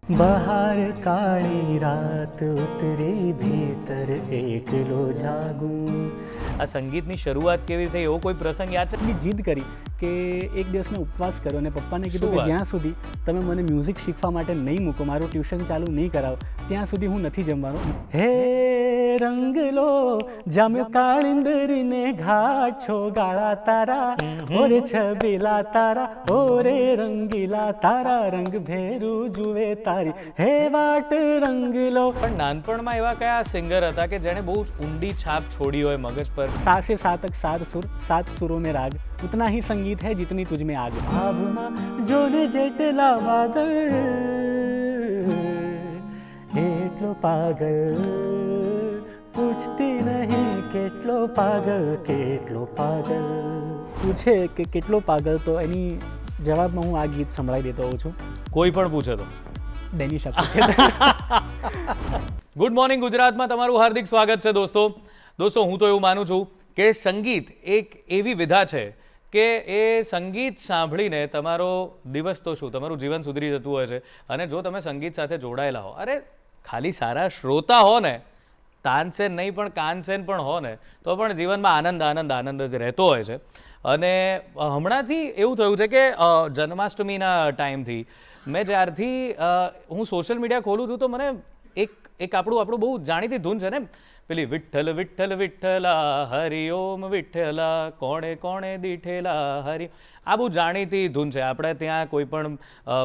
બહાર કાળી રાત ઉતરી ભીતર એકલો જાગું. આ સંગીતની શરૂઆત કેવી થઈ એવો કોઈ પ્રસંગ યાદ છે? એટલી જીદ કરી કે એક દિવસનો ઉપવાસ કર્યો અને પપ્પાને કીધું શું કે વાત? જ્યાં સુધી તમે મને મ્યુઝિક શીખવા માટે નહીં મૂકો, મારું ટ્યુશન ચાલુ નહીં કરાવો, ત્યાં સુધી હું નથી જમવાનો. હે રંગલો જામ્યો કાળિંદરીને ઘાટ છો ગાળા તારા, ઓરે છબીલા તારા, ઓરે રંગીલા તારા, રંગ ભેરું જુએ તારી હે વાટ રંગલો. પણ નાનપણમાં એવા કયા સિંગર હતા કે જેણે બહુ જ ઊંડી છાપ છોડી હોય મગજ પર? सात से सात तक सात सुर, सात सुरों में राग, उतना ही संगीत है जितनी तुझ में आग. आभમાં જોને જેટલા વાદળ, એટલો પાગલ, પૂછતી નહીં કેટલો પાગલ, કેટલો પાગલ. પૂછે કે કેટલો પાગલ, તો એની જવાબમાં હું આ ગીત સંભળાવી દેતો હોઉં છું. કોઈ પણ પૂછે તો ડેની શકે છે. ગુડ મોર્નિંગ ગુજરાતમાં તમારું હાર્દિક સ્વાગત છે દોસ્તો. હું તો એવું માનું છું કે સંગીત એક એવી વિધા છે કે એ સંગીત સાંભળીને તમારો દિવસ તો શું, તમારું જીવન સુધરી જતું હોય છે. અને જો તમે સંગીત સાથે જોડાયેલા હો, અરે ખાલી સારા શ્રોતા હો ને, તાનસેન નહીં પણ કાનસેન પણ હો ને, તો પણ જીવનમાં આનંદ આનંદ આનંદ જ રહેતો હોય છે. અને હમણાંથી એવું થયું છે કે જન્માષ્ટમીના ટાઈમથી મેં જ્યારથી હું સોશિયલ મીડિયા ખોલું છું તો મને એક આપણું બહુ જાણીતી ધૂન છે ને, પેલી વિઠ્ઠલ વિઠ્ઠલ વિઠ્ઠલા હરિઓમ વિઠ્ઠલા કોણે કોણે દીઠેલા હરિ, આ બહુ જાણીતી ધૂન છે. આપણે ત્યાં કોઈ પણ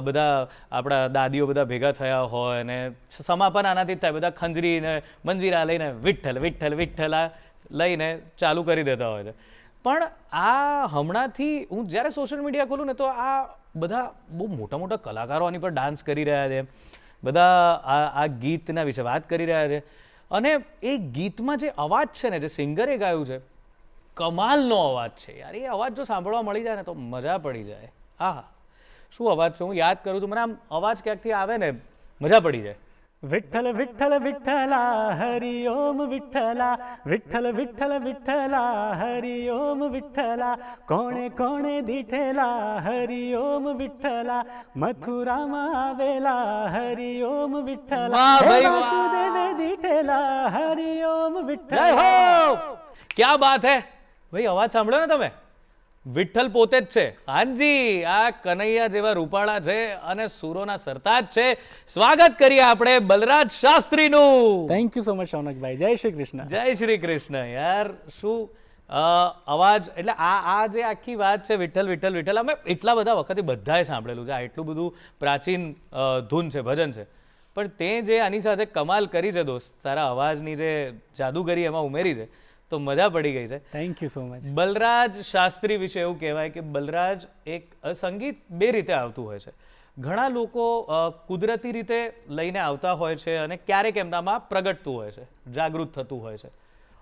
બધા આપણા દાદીઓ બધા ભેગા થયા હોય ને સમાપન આનાથી જ થાય, બધા ખંજરીને મંજીરા લઈને વિઠ્ઠલ વિઠ્ઠલ વિઠ્ઠલા લઈને ચાલુ કરી દેતા હોય છે. પણ આ હમણાંથી હું જ્યારે સોશિયલ મીડિયા ખોલું ને તો આ બધા બહુ મોટા મોટા કલાકારો આની પર ડાન્સ કરી રહ્યા છે, બધા આ ગીતના વિશે વાત કરી રહ્યા છે. અને એ ગીતમાં જે અવાજ છે ને, જે સિંગરે ગાયું છે, કમાલનો અવાજ છે યાર. એ અવાજ જો સાંભળવા મળી જાય ને તો મજા પડી જાય. હા, શું અવાજ છે, હું યાદ કરું છું, મને આમ અવાજ ક્યાંકથી આવે ને મજા પડી જાય. વિઠ્ઠલ વિઠ્ઠલ વિઠ્ઠલા હરિ ઓમ વિઠ્ઠલા, વિઠ્ઠલ વિઠ્ઠલ વિઠ્ઠલા હરિ ઓમ વિઠ્ઠલા, કોણે કોણે દીઠેલા હરિ ઓમ વિઠ્ઠલા, મથુરામાં આવેલા હરિ ઓમ વિઠ્ઠલા, વાહ ભાઈ વાહ. વાસુદેવે દીઠેલા હરિ ઓમ જય વિઠ્ઠલા. હો! ક્યા બાત હે ભાઈ, અવાજ સાંભળ્યો ને તમે? વિઠ્ઠલ પોતે જ છે. હાજી, આ કનૈયા જેવા રૂપાળા છે અને સુરોના સરતાજ છે. સ્વાગત કરીએ આપણે બલરાજ શાસ્ત્રીનું. થેન્ક યુ સો મચ શૌનકભાઈ. જય શ્રી કૃષ્ણ. જય શ્રી કૃષ્ણ. યાર શું અવાજ, એટલે આ જે આખી વાત છે વિઠ્ઠલ વિઠ્ઠલ વિઠ્ઠલ, અમે એટલા બધા વખતે બધાએ સાંભળેલું છે. આ એટલું બધું પ્રાચીન ધૂન છે, ભજન છે. પણ તે જે આની સાથે કમાલ કરી છે દોસ્ત, તારા અવાજની જે જાદુગરી એમાં ઉમેરી છે, તો મજા પડી ગઈ છે. Thank you so much. Balraj Shastri વિશે એવું કહેવાય કે બલરાજ એક સંગીત બે રીતે આવતું હોય છે. ઘણા લોકો કુદરતી રીતે લઈને આવતા હોય છે અને ક્યારેક એમનામાં પ્રગટતું હોય છે, જાગૃત થતું હોય છે.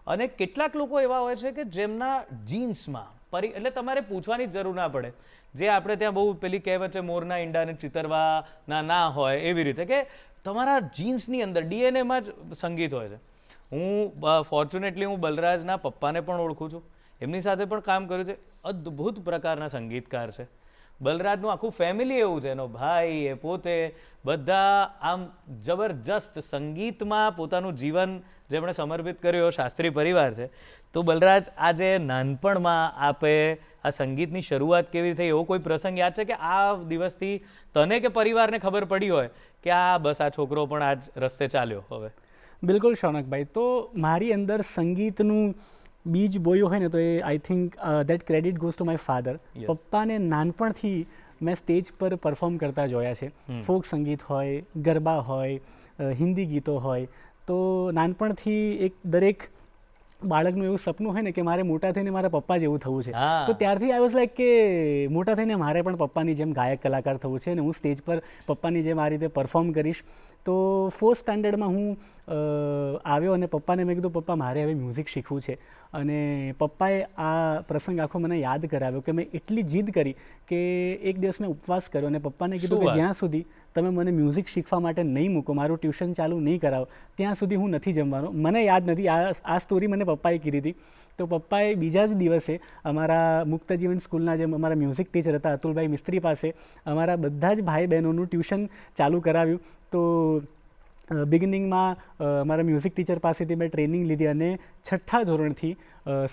અને કેટલાક લોકો એવા હોય છે કે જેમના જીન્સમાં એટલે તમારે પૂછવાની જ જરૂર ના પડે, જે આપણે ત્યાં બહુ પેલી કહેવત છે મોરના ઈંડાને ચિતરવાના ના હોય, એવી રીતે કે તમારા જીન્સની અંદર ડીએનએમાં જ સંગીત હોય છે. ફોર્ચ્યુનેટલી હું બલરાજના પપ્પાને પણ ઓળખું છું, એમની સાથે પણ કામ કર્યું છે. અદ્ભુત પ્રકારના સંગીતકાર છે. બલરાજનું આખું ફેમિલી એવું છે, એનો ભાઈ, એ પોતે, બધા આમ જબરજસ્ત સંગીતમાં પોતાનું જીવન જેમણે સમર્પિત કર્યું, શાસ્ત્રી પરિવાર છે. તો બલરાજ, આજે નાનપણમાં આપે આ સંગીતની શરૂઆત કેવી થઈ એવો કોઈ પ્રસંગ યાદ છે કે આ દિવસથી તને કે પરિવારને ખબર પડી હોય કે બસ આ છોકરો પણ આ જ રસ્તે ચાલ્યો હવે? બિલકુલ શૌનકભાઈ. તો મારી અંદર સંગીતનું બીજ બોયું હોય ને, તો એ I think that credit goes to my father. પપ્પાને નાનપણથી મેં સ્ટેજ પર પરફોર્મ કરતા જોયા છે. ફોક સંગીત હોય, ગરબા હોય, હિન્દી ગીતો હોય. તો નાનપણથી દરેક બાળકનું એવું સપનું હોય ને કે મારે મોટા થઈને મારા પપ્પા જેવું થવું છે. તો ત્યારથી આઈ વોઝ લાઈક કે મોટા થઈને મારે પણ પપ્પાની જેમ ગાયક કલાકાર થવું છે અને હું સ્ટેજ પર પપ્પાની જેમ આ રીતે પરફોર્મ કરીશ. તો 4th સ્ટાન્ડર્ડમાં હું આવ્યો અને પપ્પાને મેં કીધું, પપ્પા મારે હવે મ્યુઝિક શીખવું છે. અને પપ્પાએ આ પ્રસંગ આખો મને યાદ કરાવ્યો કે મેં એટલી જીદ કરી કે એક દિવસ મેં ઉપવાસ કર્યો અને પપ્પાને કીધું કે જ્યાં સુધી તમે મને મ્યુઝિક શીખવા માટે નહીં મૂકો, મારું ટ્યુશન ચાલુ નહીં કરાવો, ત્યાં સુધી હું નથી જમવાનો. મને યાદ નથી, આ સ્ટોરી મને પપ્પાએ કીધી હતી. તો પપ્પાએ બીજા જ દિવસે અમારા મુક્તજીવન સ્કૂલના જે અમારા મ્યુઝિક ટીચર હતા અતુલભાઈ મિસ્ત્રી પાસે અમારા બધા જ ભાઈ બહેનોનું ટ્યુશન ચાલુ કરાવ્યું. તો બિગિનિંગમાં મારા મ્યુઝિક ટીચર પાસેથી મેં ટ્રેનિંગ લીધી અને 6ઠ્ઠા ધોરણથી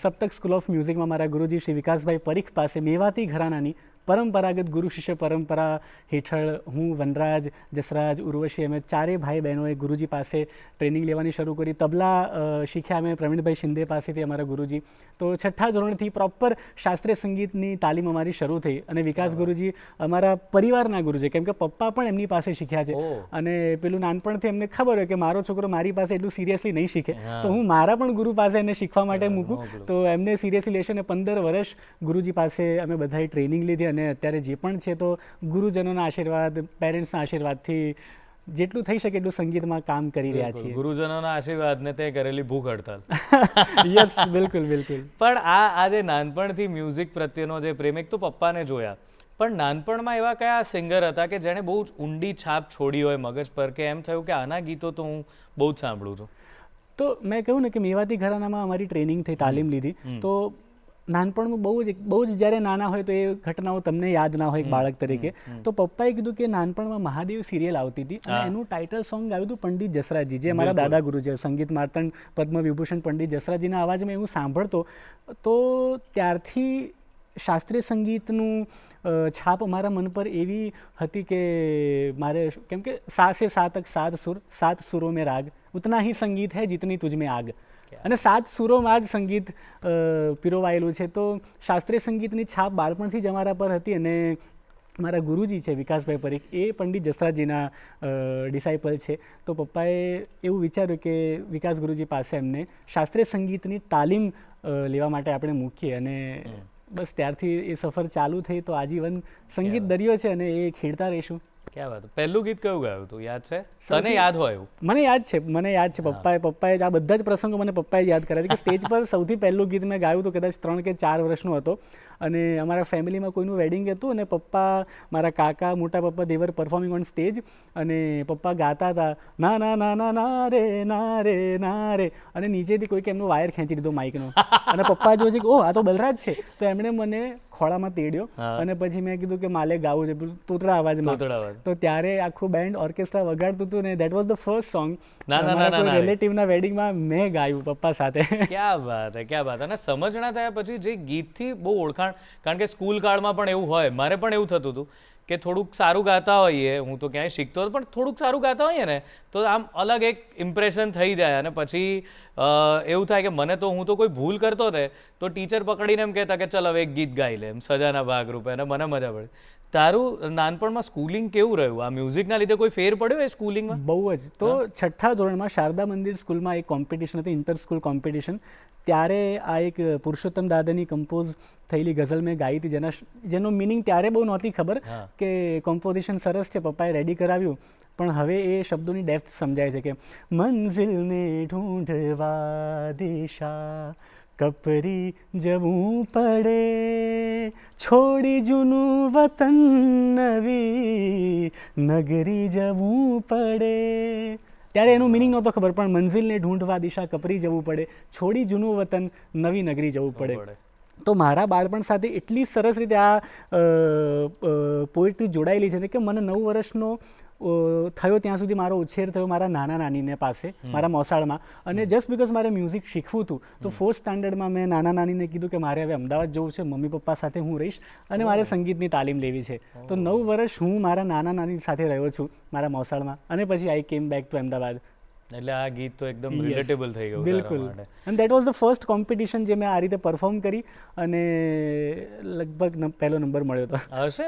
સપ્તક સ્કૂલ ઓફ મ્યુઝિકમાં મારા ગુરુજી શ્રી વિકાસભાઈ પરીખ પાસે મેવાતી ઘરાનાની પરંપરાગત ગુરુ શિષ્ય પરંપરા હેઠળ હું, વનરાજ, જસરાજ, ઉર્વશી અમે ચારેય ભાઈ બહેનોએ ગુરુજી પાસે ટ્રેનિંગ લેવાની શરૂ કરી. તબલા શીખ્યા અમે પ્રવીણભાઈ શિંદે પાસેથી અમારા ગુરુજી. તો 6ઠ્ઠા ધોરણથી પ્રોપર શાસ્ત્રીય સંગીતની તાલીમ અમારી શરૂ થઈ. અને વિકાસ ગુરુજી અમારા પરિવારના ગુરુ છે, કેમ કે પપ્પા પણ એમની પાસે શીખ્યા છે. અને પેલું નાનપણથી એમને ખબર હોય કે મારો છોકરો મારી પાસે એટલું સિરિયસલી નહીં શીખે, તો હું મારા પણ ગુરુ પાસે એને શીખવા માટે મૂકું. તો એમને સિરિયસલી લેશે અને 15 વર્ષ ગુરુજી પાસે અમે બધાએ ટ્રેનિંગ લીધી. અને અત્યારે જે પણ છે તો ગુરુજનોના આશીર્વાદ, પેરેન્ટ્સના આશીર્વાદથી જેટલું થઈ શકે એટલું સંગીતમાં કામ કરી રહ્યા છીએ. ગુરુજનોના આશીર્વાદ ને તે કરેલી ભૂખ હડતાલ. યસ, બિલકુલ બિલકુલ. પણ આ જે નાનપણથી મ્યુઝિક પ્રત્યેનો જે પ્રેમ, એક તો પપ્પાને જોયા, પણ નાનપણમાં એવા કયા સિંગર હતા કે જેણે બહુ જ ઊંડી છાપ છોડી હોય મગજ પર, કે એમ થયું કે આના ગીતો તો હું બહુ જ સાંભળું છું? તો મેં કહ્યું ને કે મેવાતી ઘરાનામાં અમારી ટ્રેનિંગ થઈ, તાલીમ લીધી. તો નાનપણમાં બહુ જ જ્યારે નાના હોય તો એ ઘટનાઓ તમને યાદ ના હોય એક બાળક તરીકે. તો પપ્પાએ કીધું કે નાનપણમાં મહાદેવ સિરિયલ આવતી હતી અને એનું ટાઇટલ સોંગ આવ્યું હતું પંડિત જસરાજી, જે અમારા દાદા ગુરુ છે, સંગીત માર્તંડ પદ્મ વિભૂષણ પંડિત જસરાજીના અવાજમાં એવું સાંભળતો. તો ત્યારથી શાસ્ત્રીય સંગીતનું છાપ મારા મન પર એવી હતી કે મારે, કેમ કે સાસે સાતક સાત સુર, સાત સુરો મેં રાગ, ઉતના ही संगीत है जितनी तुझ में आग. અને 7 સુરોમાં જ સંગીત પીરોવાયેલું છે. તો શાસ્ત્રીય સંગીતની છાપ બાળપણથી જ અમારા પર હતી. અને મારા ગુરુજી છે વિકાસભાઈ પરીખ, એ પંડિત જસરાજીના ડિસાઇપલ છે. તો પપ્પાએ એવું વિચાર્યું કે વિકાસ ગુરુજી પાસે એમને શાસ્ત્રીય સંગીતની તાલીમ લેવા માટે આપણે મૂકીએ. અને બસ ત્યારથી એ સફર ચાલુ થઈ. તો આજીવન સંગીત દરિયો છે અને એ ખેડતા રહીશું. ક્યાં વાત. પહેલું ગીત કયું ગાયું હતું, યાદ છે? તને યાદ હોય એવું? મને યાદ છે. પપ્પાએ આ બધા જ પ્રસંગો મને પપ્પાએ યાદ કર્યા છે કે સ્ટેજ પર સૌથી પહેલું ગીત મેં ગાયું હતું કદાચ 3 કે 4 વર્ષનો હતો. અને અમારા ફેમિલીમાં કોઈનું વેડિંગ હતું અને પપ્પા, મારા કાકા, મોટા પપ્પા, દે વર પરફોર્મિંગ ઓન સ્ટેજ. અને પપ્પા ગાતા હતા ના ના ના ના ના રે ના રે ના રે, અને નીચેથી કોઈક એમનો વાયર ખેંચી દીધો માઇકનો. અને પપ્પા જોયું છે કે ઓહ, આ તો બલરાજ છે. તો એમણે મને ખોળામાં તેડ્યો અને પછી મેં કીધું કે માલે ગાવું છે તોતડા અવાજમાં. તો ત્યારે આખું બેન્ડ ઓર્કેસ્ટ્રા વગાડતું હતું ને that was the first song મારા રિલેટિવના વેડિંગમાં મેં ગાયું પપ્પા સાથે. ક્યાં વાત હે, ક્યાં વાત. અને સમજણા થયા પછી જે ગીતથી બહુ ઓળખાણ, કારણ કે સ્કૂલ કાળમાં પણ એવું હોય, મારે પણ એવું થતું હતું કે થોડુંક સારું ગાતા હોઈએ, હું તો ક્યાંય શીખતો હતો, પણ થોડુંક સારું ગાતા હોઈએ ને તો આમ અલગ એક ઇમ્પ્રેશન થઈ જાય. અને પછી એવું થાય કે હું તો કોઈ ભૂલ કરતો ને તો ટીચર પકડીને એમ કહેતા કે ચાલ હવે એક ગીત ગાઈ લે, એમ સજાના ભાગરૂપે, અને મને મજા પડે. તારું નાનપણમાં સ્કૂલિંગ કેવું રહ્યું? આ મ્યુઝિકના લીધે કોઈ ફેર પડ્યો એ સ્કૂલિંગમાં? બહુ જ. તો 6ઠ્ઠા ધોરણમાં શારદા મંદિર સ્કૂલમાં એક કોમ્પિટિશન હતી, ઇન્ટર સ્કૂલ કોમ્પિટિશન. ત્યારે આ એક પુરુષોત્તમ દાદાની કમ્પોઝ થયેલી ગઝલ મેં ગાઈ હતી, જેનો મિનિંગ ત્યારે બહુ નહોતી ખબર કે કોમ્પોઝિશન સરસ છે, પપ્પાએ રેડી કરાવ્યું. પણ હવે એ શબ્દોની ડેપ્થ સમજાય છે કે મંઝિલને ઢૂંઢવા દિશા કપરી જવું પડે, છોડી જૂનું વતન નવી નગરી જવું પડે. ત્યારે એનું મિનિંગ નહોતો ખબર, પણ મંઝિલને ઢૂંઢવા દિશા કપરી જવું પડે, છોડી જૂનું વતન નવી નગરી જવું પડે. તો મારા બાળપણ સાથે એટલી સરસ રીતે આ પોએટ્રી જોડાયેલી છે કે મને 9 વર્ષનો થયો ત્યાં સુધી મારો ઉછેર થયો મારા નાના નાનીને પાસે, મારા મોસાળમાં. અને જસ્ટ બિકોઝ મારે મ્યુઝિક શીખવું હતું તો 4th સ્ટાન્ડર્ડમાં મેં નાના નાનીને કીધું કે મારે હવે અમદાવાદ જવું છે, મમ્મી પપ્પા સાથે હું રહીશ અને મારે સંગીતની તાલીમ લેવી છે. તો 9 વર્ષ હું મારા નાના નાની સાથે રહ્યો છું મારા મોસાળમાં, અને પછી આઈ કેમ બેક ટુ અમદાવાદ. એટલે આ ગીત તો એકદમ રિલેટેબલ થઈ ગયું. બિલકુલ. And that was the first competition જે મેં આ રીતે પરફોર્મ કરી અને લગભગ પહેલો નંબર મળ્યો હતો. હશે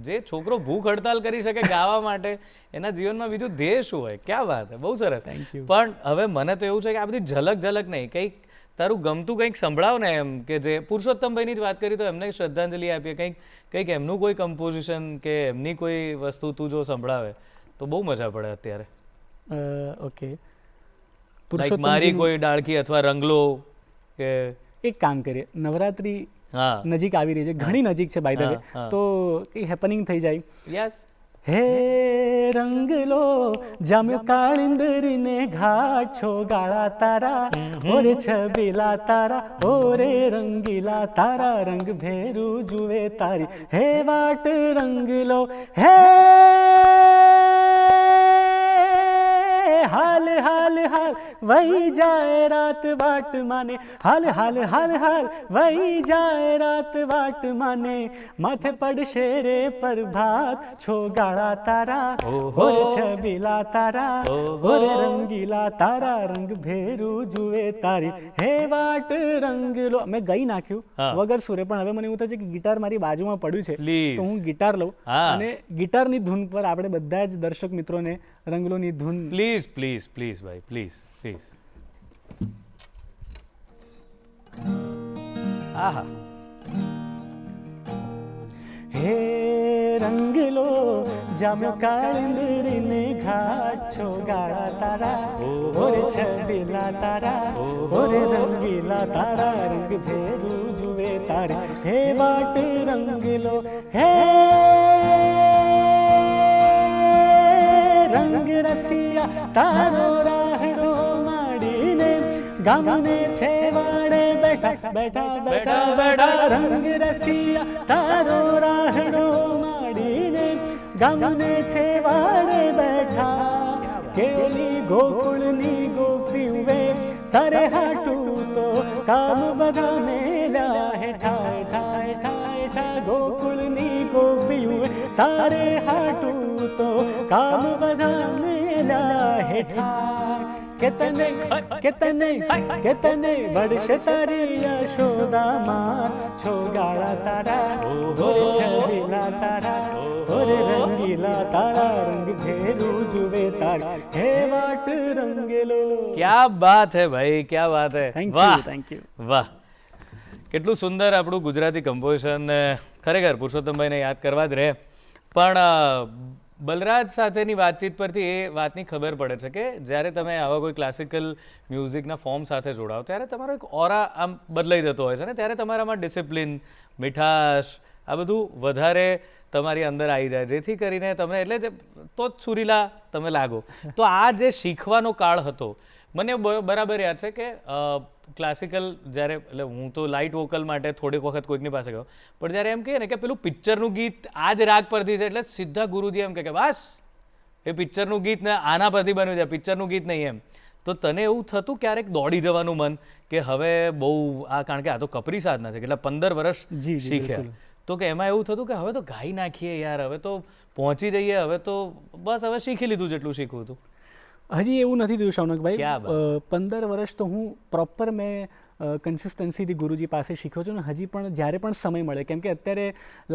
જે છોકરો ભૂખ હડતાલ કરી શકે ગાવા માટે, એના જીવનમાં બીજું ધ્યેય શું હોય? ક્યાં વાત હે, બહુ સરસ. પણ હવે મને તો એવું છે કે આ બધી ઝલક નહીં, કંઈક તારું ગમતું કંઈક સંભળાવ ને, એમ કે જે પુરુષોત્તમભાઈની જ વાત કરી તો એમને શ્રદ્ધાંજલિ આપીએ, કંઈક એમનું કોઈ કમ્પોઝિશન કે એમની કોઈ વસ્તુ તું જો સંભળાવે તો બહુ મજા પડે અત્યારે. ઓકે. મારી કોઈ ડાળખી અથવા રંગલો કે એક કામ કરીએ, નવરાત્રી નજીક આવી રહી છે, ઘણી નજીક છે બાય ધ વે, તો કઈ હેપનિંગ થઈ જાય. યસ. હે રંગલો જામ્યો કાળિંદરીને ઘાટ છો ગાળા તારા ઓરે છબીલા તારા ઓરે રંગીલા તારા રંગ ભેરું જુએ તારી હે વાટ રંગલો હે હાલ હાલ હાલ વહી જાય રાત વાટ માને હાલ હાલ હાલ હાલ વહી જાય રાત વાટ માને માથે પડશે રે પ્રભાત છો ગાળા તારા ઓર છબીલા તારા ઓર રંગીલા તારા રંગ ભેરું જુએ તારી હે વાટ રંગલો મેં ગઈ નાખ્યું વગર સુરે પણ હવે મને એવું થાય છે કે ગિટાર મારી બાજુમાં પડ્યું છે તો હું ગિટાર લઉં અને ગિટારની ધૂન પર આપણે બધા જ દર્શક મિત્રોને રંગલોની ધૂન પ્લીઝ પ્લીઝ પ્લીઝ ભાઈ પ્લીઝ પ્લીઝ. આહા. હે રંગલો જામ્યો કાળિંદરીને ઘાટ છો ગાળા તારા ઓરે છબીલા તારા ઓરે રંગીલા તારા રંગ ભેરું જુએ તારે હે વાટ રંગલો હે રંગ રસિયા તારો રાહડો માંડીને ગામને છેવાડે બેઠા બેઠા બેઠા બેઠા રંગ રસિયા તારો રાહડો માંડીને ગામને છેવાડે બેઠા કેલી ગોકુળની ગોપીવે તારે હાટું તો કામ બધા મેલ્યા હેઠા હેઠા હેઠા હેઠા ગોકુળની ગોપીવે તારે હાટું તો કામ બધા મેલ્યા હેઠા કેતને કેતને કેતને વડશે તારી યશોદામાં છો ગાળા તારા ઓરે છબીલા તારા ઓરે રંગીલા તારા રંગ ભેરું જુએ તારી હે વાટ રંગેલો. ક્યા બાત હે ભાઈ, ક્યા બાત હે. Thank you. વાહ, કેટલું સુંદર આપણું ગુજરાતી કમ્પોઝિશન. ખરેખર પુરુષોત્તમભાઈને યાદ કરવા જ રહે. પણ બલરાજ સાથેની વાતચીત પરથી એ વાતની ખબર પડે છે કે જ્યારે તમે આવા કોઈ ક્લાસિકલ મ્યુઝિકના ફોર્મ સાથે જોડાઓ ત્યારે તમારો એક ઓરા આમ બદલાઈ જતો હોય છે ને ત્યારે તમારામાં ડિસિપ્લિન, મીઠાશ આ બધું વધારે તમારી અંદર આવી જાય, જેથી કરીને તમે એટલે જ તો જ સુરીલા તમે લાગો. તો આ જે શીખવાનો કાળ હતો મને બરાબર યાદ છે કે ક્લાસિકલ જ્યારે એટલે હું તો લાઇટ વોકલ માટે થોડીક વખત કોઈકની પાસે ગયો, પણ જ્યારે એમ કહે ને કે પેલું પિક્ચરનું ગીત આ જ રાગ પરથી છે એટલે સીધા ગુરુજી એમ કે બસ એ પિક્ચરનું ગીત ને આના પરથી બન્યું છે, પિક્ચરનું ગીત નહીં એમ. તો તને એવું થતું ક્યારેક દોડી જવાનું મન કે હવે બહુ આ, કારણ કે આ તો કપરી સાધના છે, કેટલા 15 વર્ષ શીખ્યા, તો કે એમાં એવું થતું કે હવે તો ગાઈ નાખીએ યાર, હવે તો પહોંચી જઈએ, હવે તો બસ હવે શીખી લીધું જેટલું શીખવું હતું? હજી એવું નથી થયું શૌનકભાઈ. 15 વર્ષ તો હું પ્રોપર મેં કન્સિસ્ટન્સીથી ગુરુજી પાસે શીખ્યો છું ને હજી પણ જ્યારે પણ સમય મળે, કેમ કે અત્યારે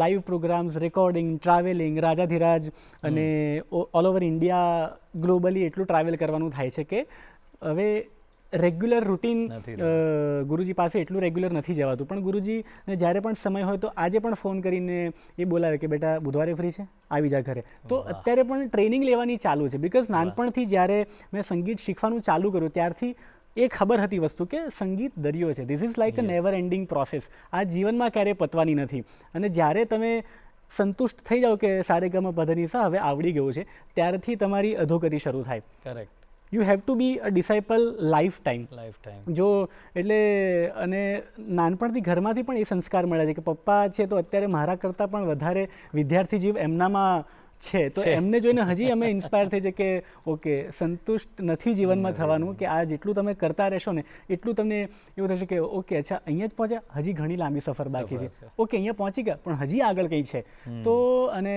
લાઈવ પ્રોગ્રામ્સ, રેકોર્ડિંગ, ટ્રાવેલિંગ, રાજાધિરાજ અને ઓલ ઓવર ઇન્ડિયા ગ્લોબલી એટલું ટ્રાવેલ કરવાનું થાય છે કે હવે રેગ્યુલર રૂટીન ગુરુજી પાસે એટલું રેગ્યુલર નથી જવાતું. પણ ગુરુજીને જ્યારે પણ સમય હોય તો આજે પણ ફોન કરીને એ બોલાવે કે બેટા બુધવારે ફ્રી છે, આવી જા ઘરે. તો અત્યારે પણ ટ્રેનિંગ લેવાની ચાલુ છે, બિકોઝ નાનપણથી જ્યારે મેં સંગીત શીખવાનું ચાલુ કર્યું ત્યારથી એ ખબર હતી વસ્તુ કે સંગીત દરિયો છે. This is like a never ending process. આ જીવનમાં ક્યારેય પતવાની નથી. અને જ્યારે તમે સંતુષ્ટ થઈ જાઓ કે સારેગામા પધનિસા હવે આવડી ગયું છે, ત્યારથી તમારી અધોગતિ શરૂ થાય. Correct. You have to be a disciple lifetime. જો એટલે અને નાનપણથી ઘરમાંથી પણ એ સંસ્કાર મળે છે કે પપ્પા છે તો અત્યારે મારા કરતાં પણ વધારે વિદ્યાર્થી જીવ એમનામાં છે, તો એમને જોઈને હજી અમે ઇન્સ્પાયર થઈ છે કે ઓકે સંતુષ્ટ નથી જીવનમાં થવાનું, કે આ જેટલું તમે કરતા રહેશો ને એટલું તમને એવું થશે કે ઓકે અચ્છા અહીંયા જ પહોંચ્યા, હજી ઘણી લાંબી સફર બાકી છે, ઓકે અહીંયા પહોંચી ગયા પણ હજી આગળ કંઈ છે. તો અને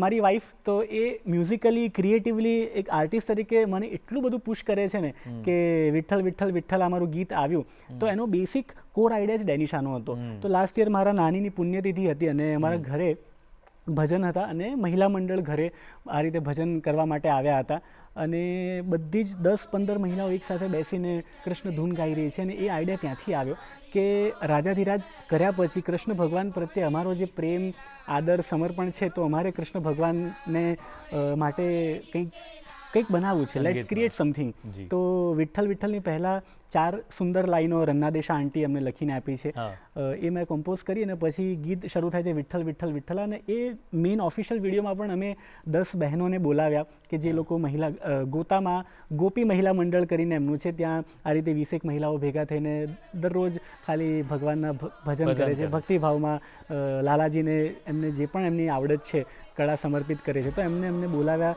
મારી વાઈફ તો એ મ્યુઝિકલી ક્રિએટિવલી એક આર્ટિસ્ટ તરીકે મને એટલું બધું પુશ કરે છે ને કે વિઠ્ઠલ વિઠ્ઠલ વિઠ્ઠલ અમારું ગીત આવ્યું તો એનો બેસિક કોર આઈડિયા જ ડેનિશાનો હતો. તો લાસ્ટ યર મારા નાનીની પુણ્યતિથિ હતી અને અમારા ઘરે ભજન હતા અને મહિલા મંડળ ઘરે આ રીતે ભજન કરવા માટે આવ્યા હતા અને બધી જ 10-15 મહિલાઓ એકસાથે બેસીને કૃષ્ણ ધૂન ગાઈ રહી છે. અને એ આઈડિયા ત્યાંથી આવ્યો કે રાજાધિરાજ કર્યા પછી કૃષ્ણ ભગવાન પ્રત્યે અમારો જે પ્રેમ, આદર, સમર્પણ છે તો અમારે કૃષ્ણ ભગવાનને માટે કંઈક કંઈક બનાવવું છે, લેટ્સ ક્રિએટ સમથિંગ. જી. તો વિઠ્ઠલની પહેલાં 4 સુંદર લાઈનો રન્નાદેશા આંટી અમને લખીને આપી છે. એ મેં કમ્પોઝ કરી અને પછી ગીત શરૂ થાય છે વિઠ્ઠલ અને એ મેઇન ઓફિશિયલ વિડીયોમાં પણ અમે 10 બહેનોને બોલાવ્યા કે જે લોકો ગોતામાં ગોપી મહિલા મંડળ કરીને એમનું છે, ત્યાં આ રીતે 20 મહિલાઓ ભેગા થઈને દરરોજ ખાલી ભગવાનના ભજન કરે છે, ભક્તિભાવમાં લાલાજીને એમને જે પણ એમની આવડત છે કળા સમર્પિત કરે છે. તો અમને બોલાવ્યા,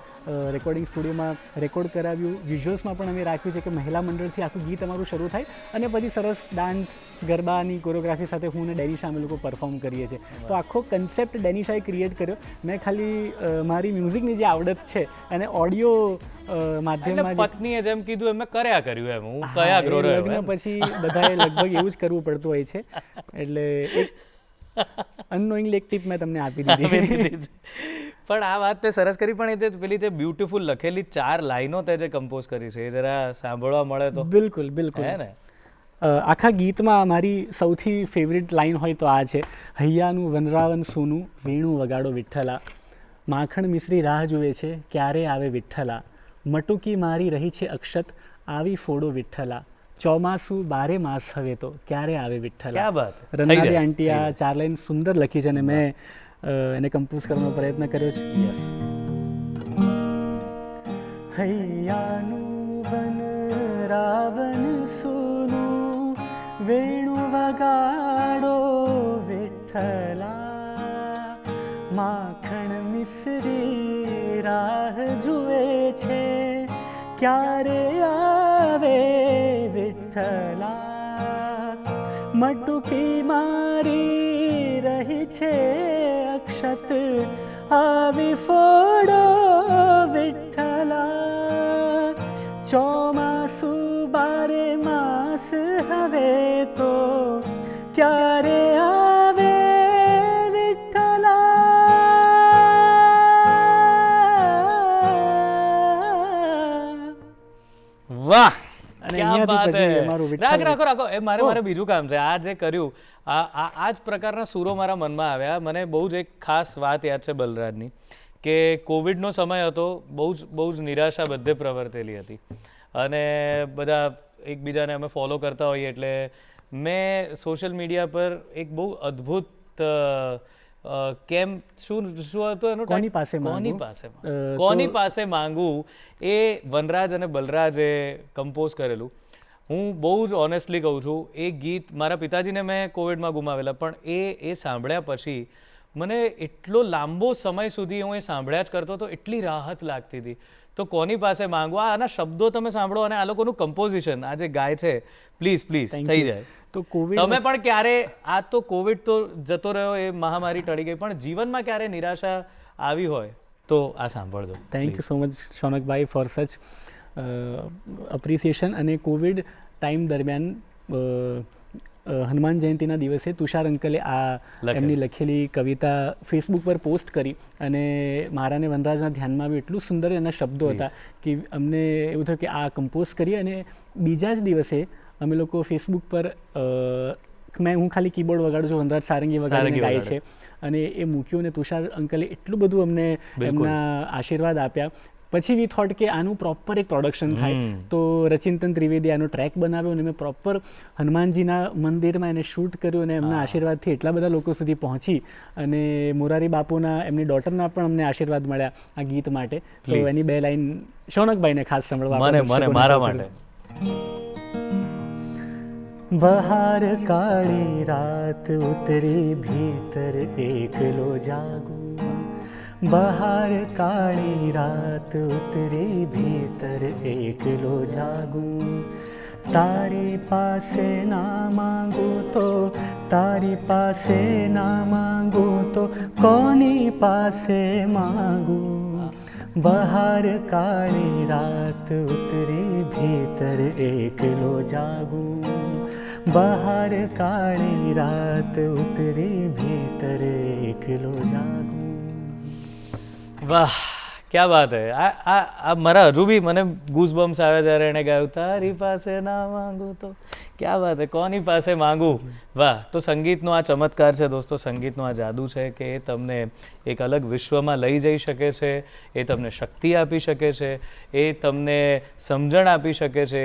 રેકોર્ડિંગ સ્ટુડિયોમાં રેકોર્ડ કરાવ્યું, વિઝ્યુઅલ્સમાં પણ અમે રાખ્યું છે કે મહિલા મંડળથી આખું ગીત અમારું શરૂ થાય અને પછી સરસ ડાન્સ ગરબાની કોરિયોગ્રાફી સાથે હું અને ડેનિશા અમે લોકો પરફોર્મ કરીએ છીએ. તો આખો કન્સેપ્ટ ડેનિશાએ ક્રિએટ કર્યો. મેં ખાલી મારી મ્યુઝિકની જે આવડત છે અને ઓડિયો માધ્યમમાં પત્નીએ જેમ કીધું એમ મેં કર્યું એમ હું કયા ગ્રો રહ્યો લગ્ન પછી બધાએ લગભગ એવું જ કરવું પડતું હોય છે. એટલે અનનોઈંગલી એક ટીપ મેં તમને આપી દીધી. પણ આ વાત તે સરસ કરી, પણ એ જે પેલી જે બ્યુટીફુલ લખેલી 4 લાઈનો તે જે કમ્પોઝ કરી છે એ જરા સાંભળવા મળે તો. બિલકુલ હે ને. આખા ગીતમાં મારી સૌથી ફેવરિટ લાઈન હોય તો આ છે, હૈયાનું વનરાવન સોનું વેણું વગાડો વિઠ્ઠલા, માખણ મિશ્રી રાહ જુએ છે ક્યારે આવે વિઠ્ઠલા, મટુકી મારી રહી છે અક્ષત આવી ફોડો વિઠ્ઠલા, ચોમાસું 12 માસ હવે તો ક્યારે આવે વિઠ્ઠલા. ક્યા વાત. રન્નાદી આંટી આ 4 લાઈન સુંદર લખી છે અને મેં એને કમ્પોઝ કરવાનો પ્રયત્ન કર્યો છે. યસ. હૈયાનું વન રાવન સોનું વેણુ વગાડો વિઠ્ઠલા, માખણ મિશ્રી રાહ જુએ છે ક્યારે આવે વિઠ્ઠલા, મટુકી મારી રહી છે અક્ષત આવી ફોડો વિઠ્ઠલા, ચોમાસું 12 માસ હવે તો ક્યારે આવે વિઠ્ઠલા. વાહ. અને અહીંયાથી પછી અમારું વિઠ્ઠલ રાખો એ મારે બીજું કામ છે. આ જે કર્યું આ જ પ્રકારના સૂરો મારા મનમાં આવ્યા. મને બહુ જ એક ખાસ વાત યાદ છે બલરાજની, કે કોવિડનો સમય હતો, બહુ જ નિરાશા બધે પ્રવર્તેલી હતી અને બધા એકબીજાને અમે ફોલો કરતા હોઈએ એટલે મેં સોશિયલ મીડિયા પર એક બહુ અદ્ભુત શું હતું એનું, કોની પાસે માંગવું, એ વનરાજ અને બલરાજે કમ્પોઝ કરેલું. હું બહુ જ ઓનેસ્ટલી કહું છું, એ ગીત મારા પિતાજીને મેં કોવિડમાં ગુમાવેલા, પણ એ સાંભળ્યા પછી મને એટલો લાંબો સમય સુધી હું એ સાંભળ્યા જ કરતો હતો, એટલી રાહત લાગતી હતી. તો કોની પાસે માંગવું, આના શબ્દો તમે સાંભળો અને આ લોકોનું કમ્પોઝિશન આ જે ગાય છે, પ્લીઝ થઈ જાય. તો કોવિડ તમે પણ ક્યારે, આ તો કોવિડ તો જતો રહ્યો, એ મહામારી ટળી ગઈ, પણ જીવનમાં ક્યારે નિરાશા આવી હોય તો આ સાંભળજો. થેન્ક યુ સો મચ શૌનકભાઈ ફોર સચ અપ્રિસિએશન. અને કોવિડ ટાઈમ દરમિયાન હનુમાન જયંતિના દિવસે તુષાર અંકલે આ એમની લખેલી કવિતા ફેસબુક પર પોસ્ટ કરી અને મારા ને વનરાજના ધ્યાનમાં આવ્યું. એટલું સુંદર એના શબ્દો હતા કે અમને એવું થયું કે આ કમ્પોઝ કરીએ. અને બીજા જ દિવસે અમે લોકો ફેસબુક પર હું ખાલી કીબોર્ડ વગાડું છું, વનરાજ સારંગી વગાડીને ગાય છે, અને એ મૂક્યું અને તુષાર અંકલે એટલું બધું અમને એમના આશીર્વાદ આપ્યા. પછી વી થોટ કે આનું પ્રોપર એક પ્રોડક્શન થાય. તો રચિંતન ત્રિવેદી આનો ટ્રેક બનાવ્યો અને મેં પ્રોપર હનુમાનજીના મંદિરમાં એને શૂટ કર્યું અને એમના આશીર્વાદથી એટલા બધા લોકો સુધી પહોંચી. અને મોરારી બાપુના એમની ડોટરના પણ અમને આશીર્વાદ મળ્યા આ ગીત માટે. તો એની 2 લાઈન શૌનકભાઈને ખાસ સંભળવા મારા માટે. બહાર કાળી રાત ઉતરી ભીતર એકલો જાગું, બહાર કાળી રાત ઉતરી ભીતર એકલો જાગું, તારી પાસે ના માંગું તો તારી પાસે ના માંગું તો કોની પાસે માંગું, બહાર કાળી રાત ઉતરી ભીતર એકલો જાગું, બહાર કાળી રાત ઉતરી ભીતર એકલો જાગું. વાહ, ક્યાં વાત હે. આ મારા હજુ બી મને ગૂઝબમ્સ આવે જ્યારે એણે ગાયું તારી પાસે ના માંગુ તો. ક્યાં વાત હે, કોની પાસે માંગું. વાહ. તો સંગીતનો આ ચમત્કાર છે દોસ્તો, સંગીતનો આ જાદુ છે કે એ તમને એક અલગ વિશ્વમાં લઈ જઈ શકે છે, એ તમને શક્તિ આપી શકે છે, એ તમને સમજણ આપી શકે છે,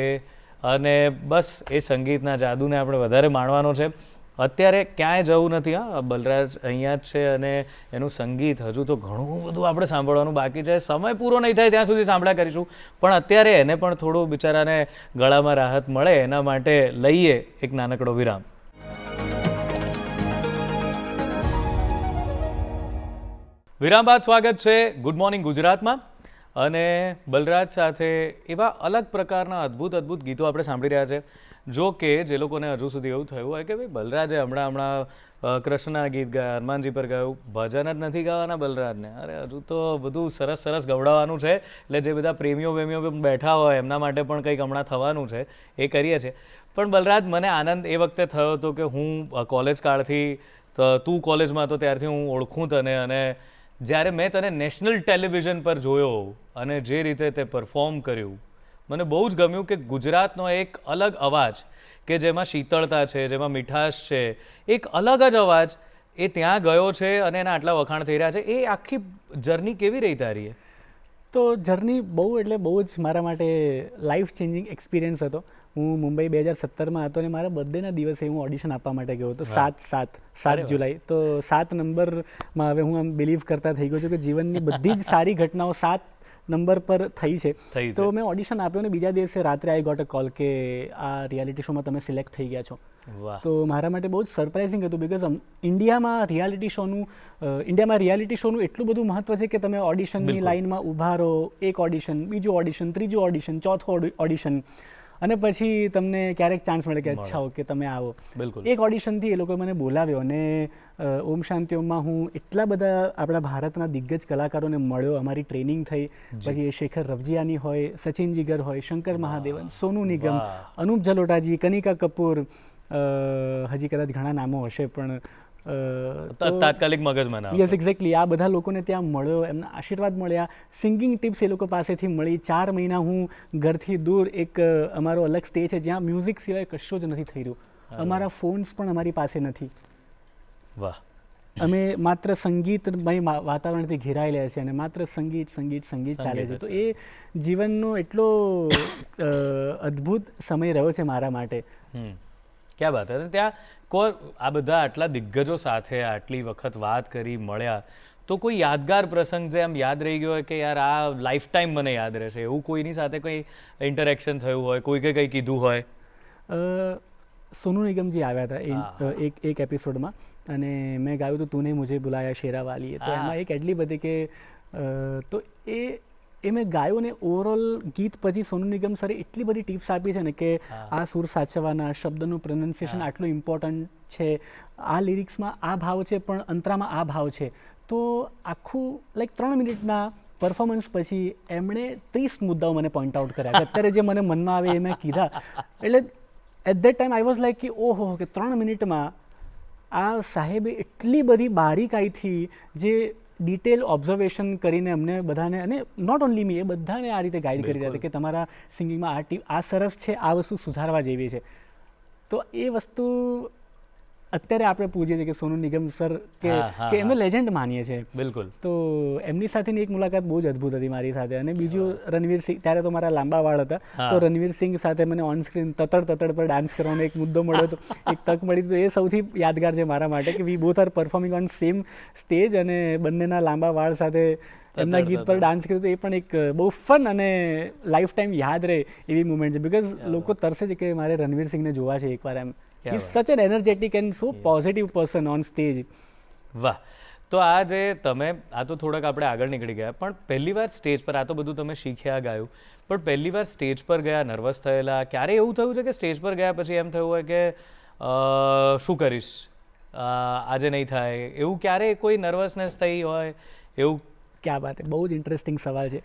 અને બસ એ સંગીતના જાદુને આપણે વધારે માણવાનો છે. અત્યારે ક્યાંય જવું નથી. હા, બલરાજ અહીંયા જ છે અને એનું સંગીત હજુ તો ઘણું બધું આપણે સાંભળવાનું બાકી છે. સમય પૂરો નહીં થાય ત્યાં સુધી સાંભળ્યા કરીશું, પણ અત્યારે એને પણ થોડું બિચારાને ગળામાં રાહત મળે એના માટે લઈએ એક નાનકડો વિરામ. વિરામ બાદ સ્વાગત છે ગુડ મોર્નિંગ ગુજરાતમાં, અને બલરાજ સાથે એવા અલગ પ્રકારના અદ્ભુત ગીતો આપણે સાંભળી રહ્યા છે. જો કે જે લોકોને હજુ સુધી એવું થયું હોય કે ભાઈ બલરાજે હમણાં કૃષ્ણના ગીત ગાયા, હનુમાનજી પર ગાયું, ભજન જ નથી ગાવાના બલરાજને. અરે હજુ તો બધું સરસ ગવડાવવાનું છે. એટલે જે બધા પ્રેમીઓ બેઠા હોય એમના માટે પણ કંઈક હમણાં થવાનું છે, એ કરીએ છીએ. પણ બલરાજ, મને આનંદ એ વખતે થયો હતો કે હું કોલેજ કાળથી, તું કોલેજમાં હતો ત્યારથી હું ઓળખું તને, અને જ્યારે મેં તને નેશનલ ટેલિવિઝન પર જોયો અને જે રીતે તે પરફોર્મ કર્યું, મને બહુ જ ગમ્યું કે ગુજરાતનો એક અલગ અવાજ કે જેમાં શીતળતા છે, જેમાં મીઠાશ છે, એક અલગ જ અવાજ એ ત્યાં ગયો છે અને એના આટલા વખાણ થઈ રહ્યા છે. એ આખી જર્ની કેવી રહી તારી? તો જર્ની બહુ જ મારા માટે લાઈફ ચેન્જિંગ એક્સપિરિયન્સ હતો. હું મુંબઈ 2017માં હતો અને મારા બર્થડેના દિવસે હું ઓડિશન આપવા માટે ગયો હતો. 7 જુલાઈ. તો 7 નંબરમાં હવે હું આમ બિલીવ કરતા થઈ ગયો છું કે જીવનની બધી જ સારી ઘટનાઓ 7 નંબર પર થઈ છે. તો મેં ઓડિશન આપ્યું અને બીજા દિવસે રાત્રે આઈ ગોટ અ કોલ કે આ રિયાલિટી શોમાં તમે સિલેક્ટ થઈ ગયા છો. તો મારા માટે બહુ જ સરપ્રાઇઝિંગ હતું, બિકોઝ ઇન્ડિયામાં રિયાલિટી શોનું એટલું બધું મહત્વ છે કે તમે ઓડિશનની લાઇનમાં ઊભા રહો, એક ઓડિશન, બીજું ઓડિશન, ત્રીજું ઓડિશન, ચોથું ઓડિશન, અને પછી તમને ક્યારેક ચાન્સ મળે કે અચ્છા ઓકે તમે આવો. એક ઓડિશનથી એ લોકોએ મને બોલાવ્યો અને ઓમ શાંતિ ઓમમાં હું એટલા બધા આપણા ભારતના દિગ્ગજ કલાકારોને મળ્યો, અમારી ટ્રેનિંગ થઈ. પછી એ શેખર રવજીયાની હોય, સચિન જીગર હોય, શંકર મહાદેવન, સોનુ નિગમ, અનુપ જલોટાજી, કનિકા કપૂર, હજી કદાચ ઘણા નામો હશે પણ તાત્કાલિક મગજમાં ના. Yes, exactly. આ બધા લોકોને ત્યાં મળ્યો, એમના આશીર્વાદ મળ્યા, સિંગિંગ ટિપ્સ એ લોકો પાસેથી મળી. 4 મહિના હું ઘરથી દૂર, એક અમારો અલગ સ્ટે છે જ્યાં મ્યુઝિક સિવાય કશું જ નથી થઈ રહ્યું. અમારા ફોન્સ પણ અમારી પાસે નથી. વાહ. અમે માત્ર સંગીતમય વાતાવરણથી ઘેરાયેલા છીએ અને માત્ર સંગીત ચાલે છે. તો એ જીવનનો એટલો અદ્ભુત સમય રહ્યો છે મારા માટે. ક્યાં વાત હતી. ત્યાં આ બધા આટલા દિગ્ગજો સાથે આટલી વખત વાત કરી, મળ્યા, તો કોઈ યાદગાર પ્રસંગ જે આમ યાદ રહી ગયો હોય કે યાર આ લાઈફ ટાઈમ મને યાદ રહેશે, એવું કોઈની સાથે કોઈ ઇન્ટરેક્શન થયું હોય, કોઈએ કંઈ કીધું હોય? સોનુ નિગમજી આવ્યા હતા એક એપિસોડમાં અને મેં ગાયું હતું તૂને મુझे बुलाया शेरा वाली. તો એમાં એક એટલી બધી કે તો એ મેં ગાયું ને ઓવરઓલ ગીત પછી સોનુ નિગમ સરે એટલી બધી ટિપ્સ આપી છે ને કે આ સૂર સાચવવાના, શબ્દનું પ્રોનાઉન્સિએશન આટલું ઇમ્પોર્ટન્ટ છે, આ લિરિક્સમાં આ ભાવ છે પણ અંતરામાં આ ભાવ છે. તો આખું લાઈક 3 મિનિટના પરફોર્મન્સ પછી એમણે 30 મુદ્દાઓ મને પોઈન્ટ આઉટ કર્યા. અત્યારે જે મને મનમાં આવે એ મેં કીધા. એટલે at that time I was like કે ઓહો, કે 3 મિનિટમાં આ સાહેબે એટલી બધી બારીકાઈથી જે ડિટેલ ઓબ્ઝર્વેશન કરીને અમને બધાને, અને નોટ ઓનલી મી, એ બધાને આ રીતે ગાઈડ કરી રહ્યા હતા કે તમારા સિંગિંગમાં આ સરસ છે, આ વસ્તુ સુધારવા જેવી છે. તો એ વસ્તુ અત્યારે આપણે પૂછીએ છીએ કે સોનુ નિગમ સર કે એમને લેજેન્ડ માનીએ છીએ. બિલકુલ. તો એમની સાથેની એક મુલાકાત બહુ જ અદ્ભુત હતી મારી સાથે. અને બીજું રણવીર સિંહ, ત્યારે તો મારા લાંબા વાળ હતા, તો રણવીર સિંહ સાથે મને ઓન સ્ક્રીન તતડ પર ડાન્સ કરવાનો એક મુદ્દો મળ્યો હતો, એક તક મળી. તો એ સૌથી યાદગાર છે મારા માટે કે we both are performing on same stage અને બંનેના લાંબા વાળ સાથે એમના ગીત પર ડાન્સ કર્યો. તો એ પણ એક બહુ ફન અને લાઈફ ટાઈમ યાદ રહે એવી મુમેન્ટ છે. બિકોઝ લોકો તરસે છે કે મારે રણવીર સિંહને જોવા છે એકવાર. એમ he is such an energetic and so positive person on stage. વાહ. તો આ જે તમે, આ તો થોડાક આપણે આગળ નીકળી ગયા, પણ પહેલી વાર સ્ટેજ પર, આ તો બધું તમે શીખ્યા, ગાયું, પણ પહેલી વાર સ્ટેજ પર ગયા, નર્વસ થયેલા? ક્યારે એવું થયું છે કે સ્ટેજ પર ગયા પછી એમ થયું હોય કે શું કરીશ, આજે નહીં થાય, એવું ક્યારે કોઈ નર્વસનેસ થઈ હોય એવું? ક્યાં વાત, બહુ જ ઇન્ટરેસ્ટિંગ સવાલ છે.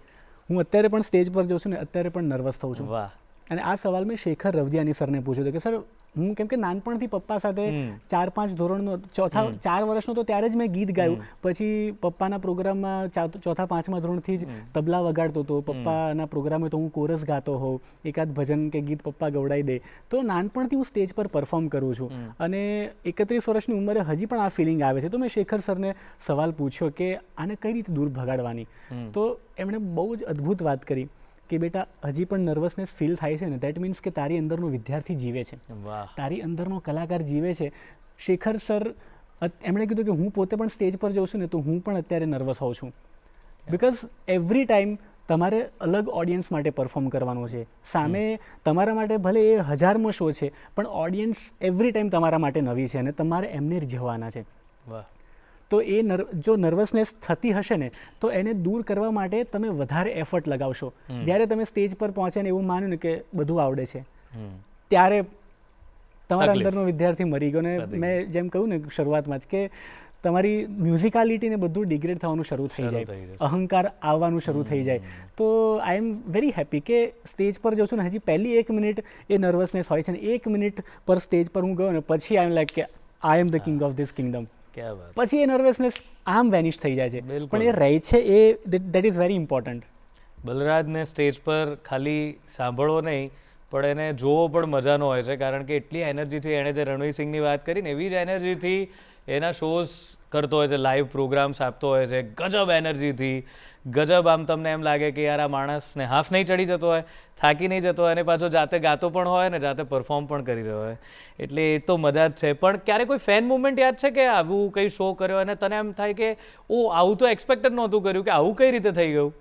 હું અત્યારે પણ સ્ટેજ પર જાઉં છું ને અત્યારે પણ નર્વસ થઉં છું. વાહ. અને આ સવાલ મેં શેખર રવજીયાની સરને પૂછ્યો હતો કે સર હું કેમ કે નાનપણથી પપ્પા સાથે 4-5 ધોરણનો 4 વર્ષનો તો ત્યારે જ મેં ગીત ગાયું. પછી પપ્પાના પ્રોગ્રામમાં 4-5મા ધોરણથી જ તબલા વગાડતો હતો. પપ્પાના પ્રોગ્રામે તો હું કોરસ ગાતો હોઉં, એકાદ ભજન કે ગીત પપ્પા ગવડાવી દે. તો નાનપણથી હું સ્ટેજ પર પરફોર્મ કરું છું. અને 31 વર્ષની ઉંમરે હજી પણ આ ફિલિંગ આવે છે. તો મેં શેખર સરને સવાલ પૂછ્યો કે આને કઈ રીતે દૂર ભગાડવાની. તો એમણે બહુ જ અદ્ભુત વાત કરી કે બેટા હજી પણ નર્વસનેસ ફીલ થાય છે ને, દેટ મીન્સ કે તારી અંદરનો વિદ્યાર્થી જીવે છે, તારી અંદરનો કલાકાર જીવે છે. શેખર સર એમણે કીધું કે હું પોતે પણ સ્ટેજ પર જાઉં છું ને તો હું પણ અત્યારે નર્વસ હોઉં છું. બિકોઝ એવરી ટાઈમ તમારે અલગ ઓડિયન્સ માટે પરફોર્મ કરવાનું છે. સામે તમારા માટે ભલે એ 1000મો શો છે, પણ ઓડિયન્સ એવરી ટાઈમ તમારા માટે નવી છે અને તમારે એમને રીઝવવાના છે. તો એ જો નર્વસનેસ થતી હશે ને તો એને દૂર કરવા માટે તમે વધારે એફર્ટ લગાવશો. જ્યારે તમે સ્ટેજ પર પહોંચે ને એવું માન્યું ને કે બધું આવડે છે, ત્યારે તમારા અંદરનો વિદ્યાર્થી મરી ગયો. ને મેં જેમ કહ્યું ને શરૂઆતમાં જ કે તમારી મ્યુઝિકાલિટીને બધું ડિગ્રેડ થવાનું શરૂ થઈ જાય, અહંકાર આવવાનું શરૂ થઈ જાય. તો આઈ એમ વેરી હેપી કે સ્ટેજ પર જાઉં છું ને હજી પહેલી 1 મિનિટ એ નર્વસનેસ હોય છે ને 1 મિનિટ પર સ્ટેજ પર હું ગયો ને પછી આઈ એમ લાઈક કે I am the king of this kingdom. પછી એ નર્વસનેસ આમ વેનિશ થઈ જાય છે, પણ એ રહે છે, એ દેટ ઇઝ વેરી ઇમ્પોર્ટન્ટ. બલરાજને સ્ટેજ પર ખાલી સાંભળવો નહીં પણ એને જોવો પણ મજાનો હોય છે, કારણ કે એટલી એનર્જીથી એણે જે રણવીર સિંહની વાત કરી ને એવી જ એનર્જીથી એના શોઝ કરતો હોય છે, લાઈવ પ્રોગ્રામ્સ આપતો હોય છે, ગજબ એનર્જીથી, ગજબ. આમ તમને એમ લાગે કે યાર આ માણસને હાફ નહીં ચડી જતો હોય, થાકી નહીં જતો હોય, અને પાછો જાતે ગાતો પણ હોય ને જાતે પરફોર્મ પણ કરી રહ્યો હોય, એટલે એ તો મજા જ છે. પણ ક્યારે કોઈ ફેન મુવમેન્ટ યાદ છે કે આવું કંઈ શો કર્યો અને તને એમ થાય કે ઓ આવું તો એક્સપેક્ટ જ નહોતું કર્યું, કે આવું કઈ રીતે થઈ ગયું?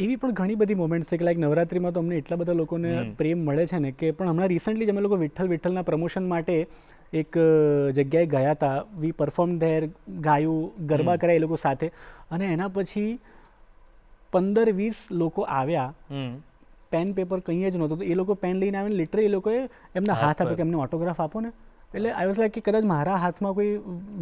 એવી પણ ઘણી બધી મોમેન્ટ્સ છે કે લાઈક નવરાત્રિમાં તો અમને એટલા બધા લોકોને પ્રેમ મળે છે ને કે પણ હમણાં રિસન્ટલી જ અમે લોકો વિઠ્ઠલના પ્રમોશન માટે એક જગ્યાએ ગયા હતા. વી પરફોર્મ ધેર, ગાયું, ગરબા કર્યા એ લોકો સાથે, અને એના પછી 15-20 લોકો આવ્યા. પેન પેપર કંઈ જ નહોતું, તો એ લોકો પેન લઈને આવીને લિટરલી એ લોકોએ એમના હાથ આપ્યો કે એમને ઓટોગ્રાફ આપો ને. એટલે આઈ વોઝ લાઈક કે કદાચ મારા હાથમાં કોઈ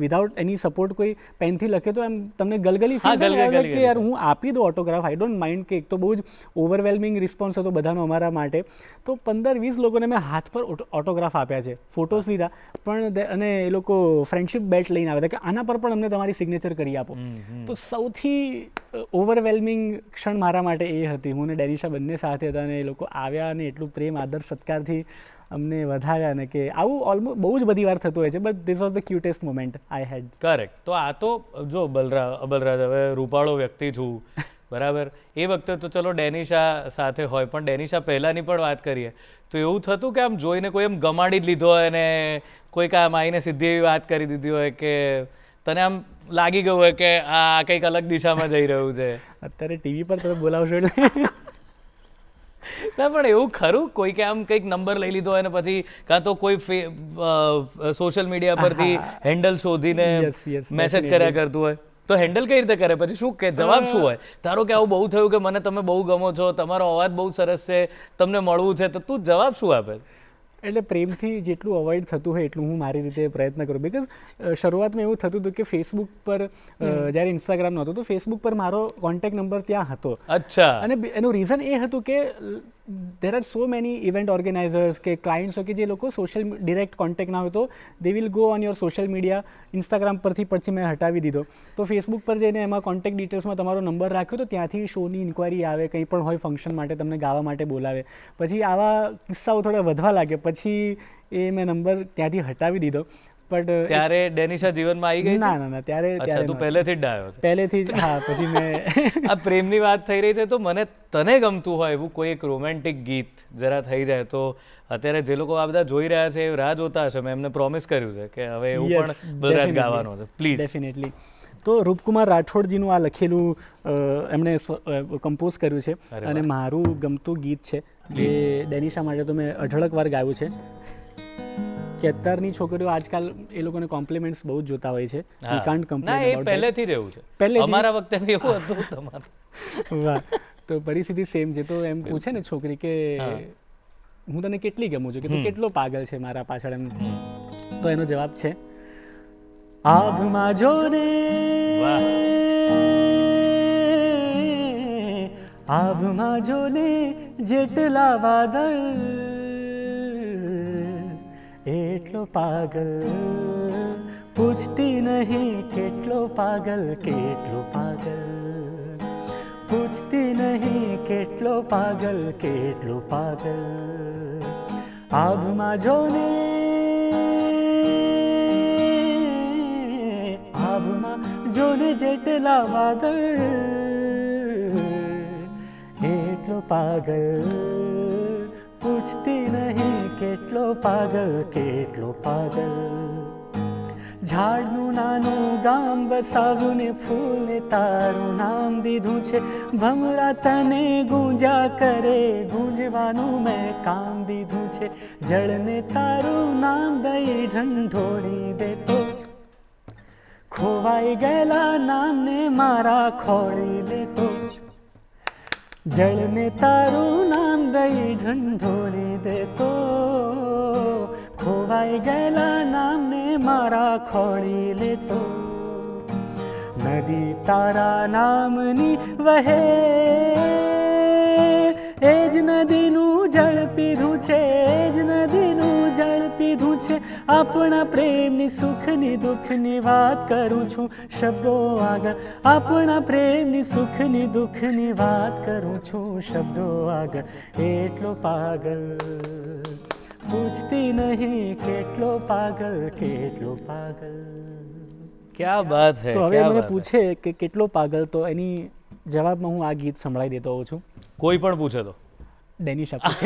વિધાઉટ એની સપોર્ટ કોઈ પેનથી લખે તો એમ તમને ગલગલી ફીલ થાય કે યાર હું આપી દઉં ઓટોગ્રાફ, આઈ ડોન્ટ માઇન્ડ. કે એક તો બહુ જ ઓવરવેલ્મિંગ રિસ્પોન્સ હતો બધાનો અમારા માટે. તો 15-20 લોકોને મેં હાથ પર ઓટોગ્રાફ આપ્યા છે, ફોટોસ લીધા, પણ અને એ લોકો ફ્રેન્ડશિપ બેટ લઈને આવ્યા હતા કે આના પર પણ અમને તમારી સિગ્નેચર કરી આપો. તો સૌથી ઓવરવેલ્મિંગ ક્ષણ મારા માટે એ હતી. હું ને ડેનિશા બંને સાથે હતા અને એ લોકો આવ્યા અને એટલું પ્રેમ આદર સત્કારથી અમને વધાર્યા ને કે આવું ઓલમોસ્ટ બહુ જ બધી વાર થતું હોય છે, but this was the cutest moment I had. Correct. તો આ તો જો અબલરાજ હવે રૂપાળો વ્યક્તિ છું, બરાબર, એ વખતે તો ચલો ડેનિશા સાથે હોય, પણ ડેનિશા પહેલાંની પણ વાત કરીએ તો એવું થતું કે આમ જોઈને કોઈ એમ ગમાડી જ લીધો હોય ને કોઈક આમ આવીને સીધી એવી વાત કરી દીધી હોય કે તને આમ લાગી ગયું હોય કે આ કંઈક અલગ દિશામાં જઈ રહ્યું છે? અત્યારે ટીવી પર તમે બોલાવશો એટલે ના, પણ એવું ખરું કોઈકે આમ કંઈક નંબર લઈ લીધો હોય ને પછી કાં તો કોઈ સોશિયલ મીડિયા પરથી હેન્ડલ શોધીને મેસેજ કર્યા કરતું હોય, તો હેન્ડલ કઈ રીતે કરે? પછી શું કે જવાબ શું હોય? ધારો કે આવું બહુ થયું કે મને તમે બહુ ગમો છો, તમારો અવાજ બહુ સરસ છે, તમને મળવું છે, તો તું જવાબ શું આપે? એટલે પ્રેમથી જેટલું અવોઇડ થતું હોય એટલું હું મારી રીતે પ્રયત્ન કરું. બિકોઝ શરૂઆતમાં એવું થતું હતું કે ફેસબુક પર જ્યારે ઇન્સ્ટાગ્રામ નહોતું તો ફેસબુક પર મારો કોન્ટેક્ટ નંબર ત્યાં હતો. અચ્છા. અને એનું રીઝન એ હતું કે there are so many event organisers કે ક્લાયન્ટ્સ કે જે લોકો સોશિયલ ડિરેક્ટ કોન્ટેક્ટ ના હોય તો they will go on your social media. Instagram પરથી પછી મેં હટાવી દીધો, તો ફેસબુક પર જઈને એમાં કોન્ટેક્ટ ડિટેલ્સમાં તમારો નંબર રાખ્યો તો ત્યાંથી શોની ઇન્ક્વાયરી આવે, કંઈ પણ હોય ફંક્શન માટે તમને ગાવા માટે બોલાવે. પછી આવા કિસ્સાઓ થોડા વધવા લાગે, પછી એ મેં નંબર ત્યાંથી હટાવી દીધો. બટ ત્યારે ડેનિશા જીવનમાં આવી ગઈ? ના, ત્યારે તું પહેલેથી જ ડાયો છે? પહેલેથી જ. હા, પછી મેં આ પ્રેમની વાત થઈ રહી છે તો મને તને ગમતું હોય એવું કોઈ એક રોમેન્ટિક ગીત જરા થઈ જાય તો અત્યારે જે લોકો આ બધા જોઈ રહ્યા છે એ રાહ જોતા હશે. મેં એમને પ્રોમિસ કર્યું છે કે હવે એવું પણ બલરાજ ગાવાનો છે. પ્લીઝ. ડેફિનેટલી. તો રૂપકુમાર રાઠોડજીનું આ લખેલું એમણે કમ્પોઝ કર્યું છે અને મારું ગમતું ગીત છે જે ડેનિશા માટે તો મેં અઢળક વાર ગાયું છે. કે અત્યારની છોકરીઓ આજકાલ એ લોકોને કોમ્પ્લિમેન્ટ્સ બહુ જ જોતા હોય છે. We can't complain about that. પહેલેથી જ એવું છે. અમારા વખતે બી એવું હતું તમારું. વાહ. તો પરિસ્થિતિ સેમ છે. તો એમ પૂછે ને છોકરી કે હું તને કેટલી ગમું છું, કે તું કેટલો પાગલ છે મારા પાછળ, એમ. તો એનો જવાબ છે આભમાં જોને, આભમાં જોને જેટલા વાદળ એટલો પાગલ, પૂછતી નહીં કેટલો પાગલ, કેટલો પાગલ, પૂછતી નહીં કેટલો પાગલ, કેટલો પાગલ, આભમાં જોને, આભમાં જોને જેટલા વાદળ, એટલો પાગલ, પૂછતી નહીં કેટલો પાગલ, કેટલો પાગલ, ઝાડનું નાનું ગામ વસાવ્યું ને ફૂલને તારું નામ દીધું છે, ભમરા તને ગુંજા કરે, ગુંજવાનું મેં કામ દીધું છે, જળને તારું નામ દઈ ઢંઢોળી દેતો, ખોવાઈ ગયેલા નામને મારા ખોળી લેતો, જળને તારું નામ દઈ ઢંઢોળી દેતો, ખોવાઈ ગયેલા નામને મારા ખોળી લેતો, નદી તારા નામની વહે, એ જ નદીનું જળ પીધું છે, એ જ નદીનું જળ પીધું છે, આપણા પ્રેમની સુખની દુઃખની વાત કરું છું શબ્દો આગળ, આપણા પ્રેમની સુખની દુઃખની વાત કરું છું શબ્દો આગળ, એટલો પાગલ, પૂછતી નહીં કેટલો પાગલ, કેટલો પાગલ. ક્યા બાત હે. તો હવે મને પૂછે કે કેટલો પાગલ, તો એની જવાબમાં હું આ ગીત સંભળાવી દેતો હોઉં છું. કોઈ પણ પૂછે તો ડેનિશા પૂછે.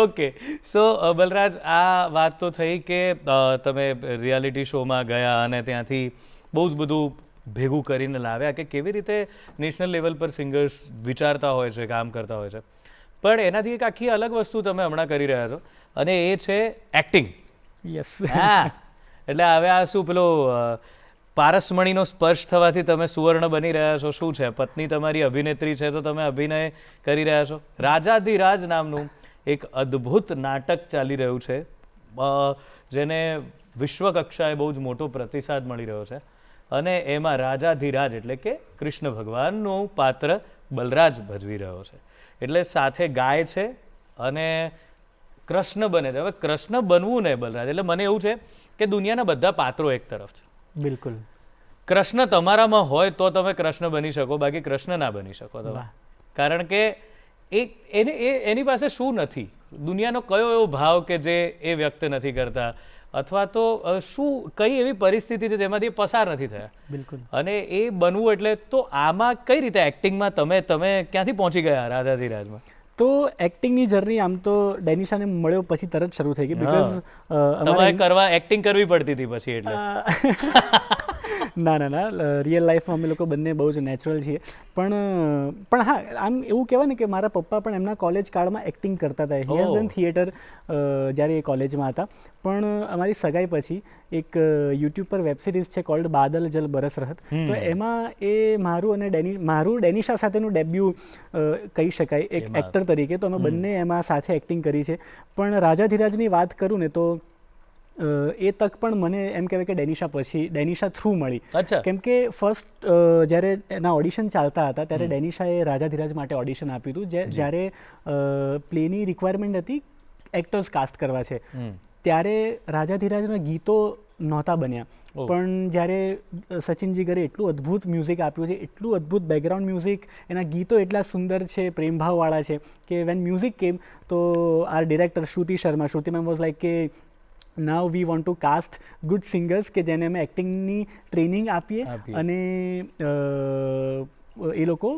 ઓકે, સો બલરાજ, આ વાત તો થઈ કે તમે રિયાલિટી શોમાં ગયા અને ત્યાંથી બહુ જ બધું ભેગું કરીને લાવ્યા, કે કેવી રીતે નેશનલ લેવલ પર સિંગર્સ વિચારતા હોય છે, કામ કરતા હોય છે. પણ એનાથી એક આખી અલગ વસ્તુ તમે હમણાં કરી રહ્યા છો, અને એ છે એક્ટિંગ. યસ. હા, એટલે હવે આ શું પેલો પારસમણીનો સ્પર્શ થવાથી તમે સુવર્ણ બની રહ્યા છો, શું છે? પત્ની તમારી અભિનેત્રી છે તો તમે અભિનય કરી રહ્યા છો. રાજાધિરાજ નામનું એક અદ્ભુત નાટક ચાલી રહ્યું છે, જેને વિશ્વ કક્ષાએ બહુ જ મોટો પ્રતિસાદ મળી રહ્યો છે, અને એમાં રાજાધિરાજ એટલે કે કૃષ્ણ ભગવાનનું પાત્ર બલરાજ ભજવી રહ્યો છે. એટલે સાથે ગાય છે અને કૃષ્ણ બને છે. હવે કૃષ્ણ બનવું ને બલરાજ, એટલે મને એવું છે કે દુનિયાના બધા પાત્રો એક તરફ છે. બિલકુલ. કૃષ્ણ તમારામાં હોય તો તમે કૃષ્ણ બની શકો, બાકી કૃષ્ણ ના બની શકો તમે. કારણ કે એની પાસે શું નથી, દુનિયાનો કયો એવો ભાવ કે જે એ વ્યક્ત નથી કરતા, અથવા તો શું કઈ એવી પરિસ્થિતિ છે જેમાંથી પસાર નથી થયા. બિલકુલ. અને એ બનવું એટલે તો આમાં કઈ રીતે એક્ટિંગમાં તમે ક્યાંથી પહોંચી ગયા રાજાધિરાજમાં? તો એક્ટિંગની જર્ની આમ તો ડેનિશાને મળ્યો પછી તરત શરૂ થઈ ગઈ, બીકોઝ તમારે એક્ટિંગ કરવી પડતી હતી પછી એટલે. ના, રિયલ લાઈફમાં અમે લોકો બંને બહુ જ નેચરલ છીએ, પણ હા, આમ એવું કહેવાય ને કે મારા પપ્પા પણ એમના કોલેજ કાળમાં એક્ટિંગ કરતા હતા. હી હેઝ ડન થિયેટર જ્યારે એ કોલેજમાં હતા. પણ અમારી સગાઈ પછી એક યુટ્યુબ પર વેબ સિરીઝ છે કોલ્ડ બાદલ જલ બરસ રહત, તો એમાં એ મારું ડેનિશા સાથેનું ડેબ્યુ કહી શકાય એક એક્ટર તરીકે. તો અમે બંને એમાં સાથે એક્ટિંગ કરી છે. પણ રાજાધિરાજની વાત કરું ને તો એ તક પણ મને એમ કહેવાય કે ડેનિશા થ્રુ મળી. કેમ કે ફર્સ્ટ જ્યારે એના ઓડિશન ચાલતા હતા ત્યારે ડેનિશાએ રાજાધિરાજ માટે ઓડિશન આપ્યું હતું, જ્યારે પ્લેની રિક્વાયરમેન્ટ હતી એક્ટર્સ કાસ્ટ કરવા છે. ત્યારે રાજાધિરાજના ગીતો નહોતા બન્યા, પણ જ્યારે સચિન જીગરે એટલું અદ્ભુત મ્યુઝિક આપ્યું છે, એટલું અદ્ભુત બેકગ્રાઉન્ડ મ્યુઝિક, એના ગીતો એટલા સુંદર છે, પ્રેમભાવવાળા છે, કે van music came to our director Shruti ma'am was like કે now we want to cast good singers, કે જેને અમે એક્ટિંગની ટ્રેનિંગ આપીએ અને એ લોકો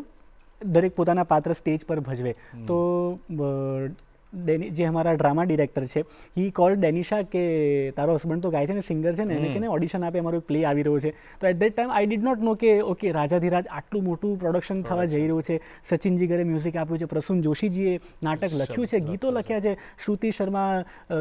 દરેક પોતાના પાત્ર સ્ટેજ પર ભજવે. તો જે અમારા ડ્રામા ડિરેક્ટર છે, હી કોલ્ડ ડેનિશા કે તારો હસબન્ડ તો ગાય છે ને, સિંગર છે ને, એને કે ઓડિશન આપે, અમારો પ્લે આવી રહ્યો છે. તો at that time I did not know કે ઓકે રાજાધિરાજ આટલું મોટું પ્રોડક્શન થવા જઈ રહ્યું છે. સચિન જીગરે મ્યુઝિક આપ્યું છે, પ્રસૂન જોશીજીએ નાટક લખ્યું છે, ગીતો લખ્યા છે, શ્રુતિ શર્મા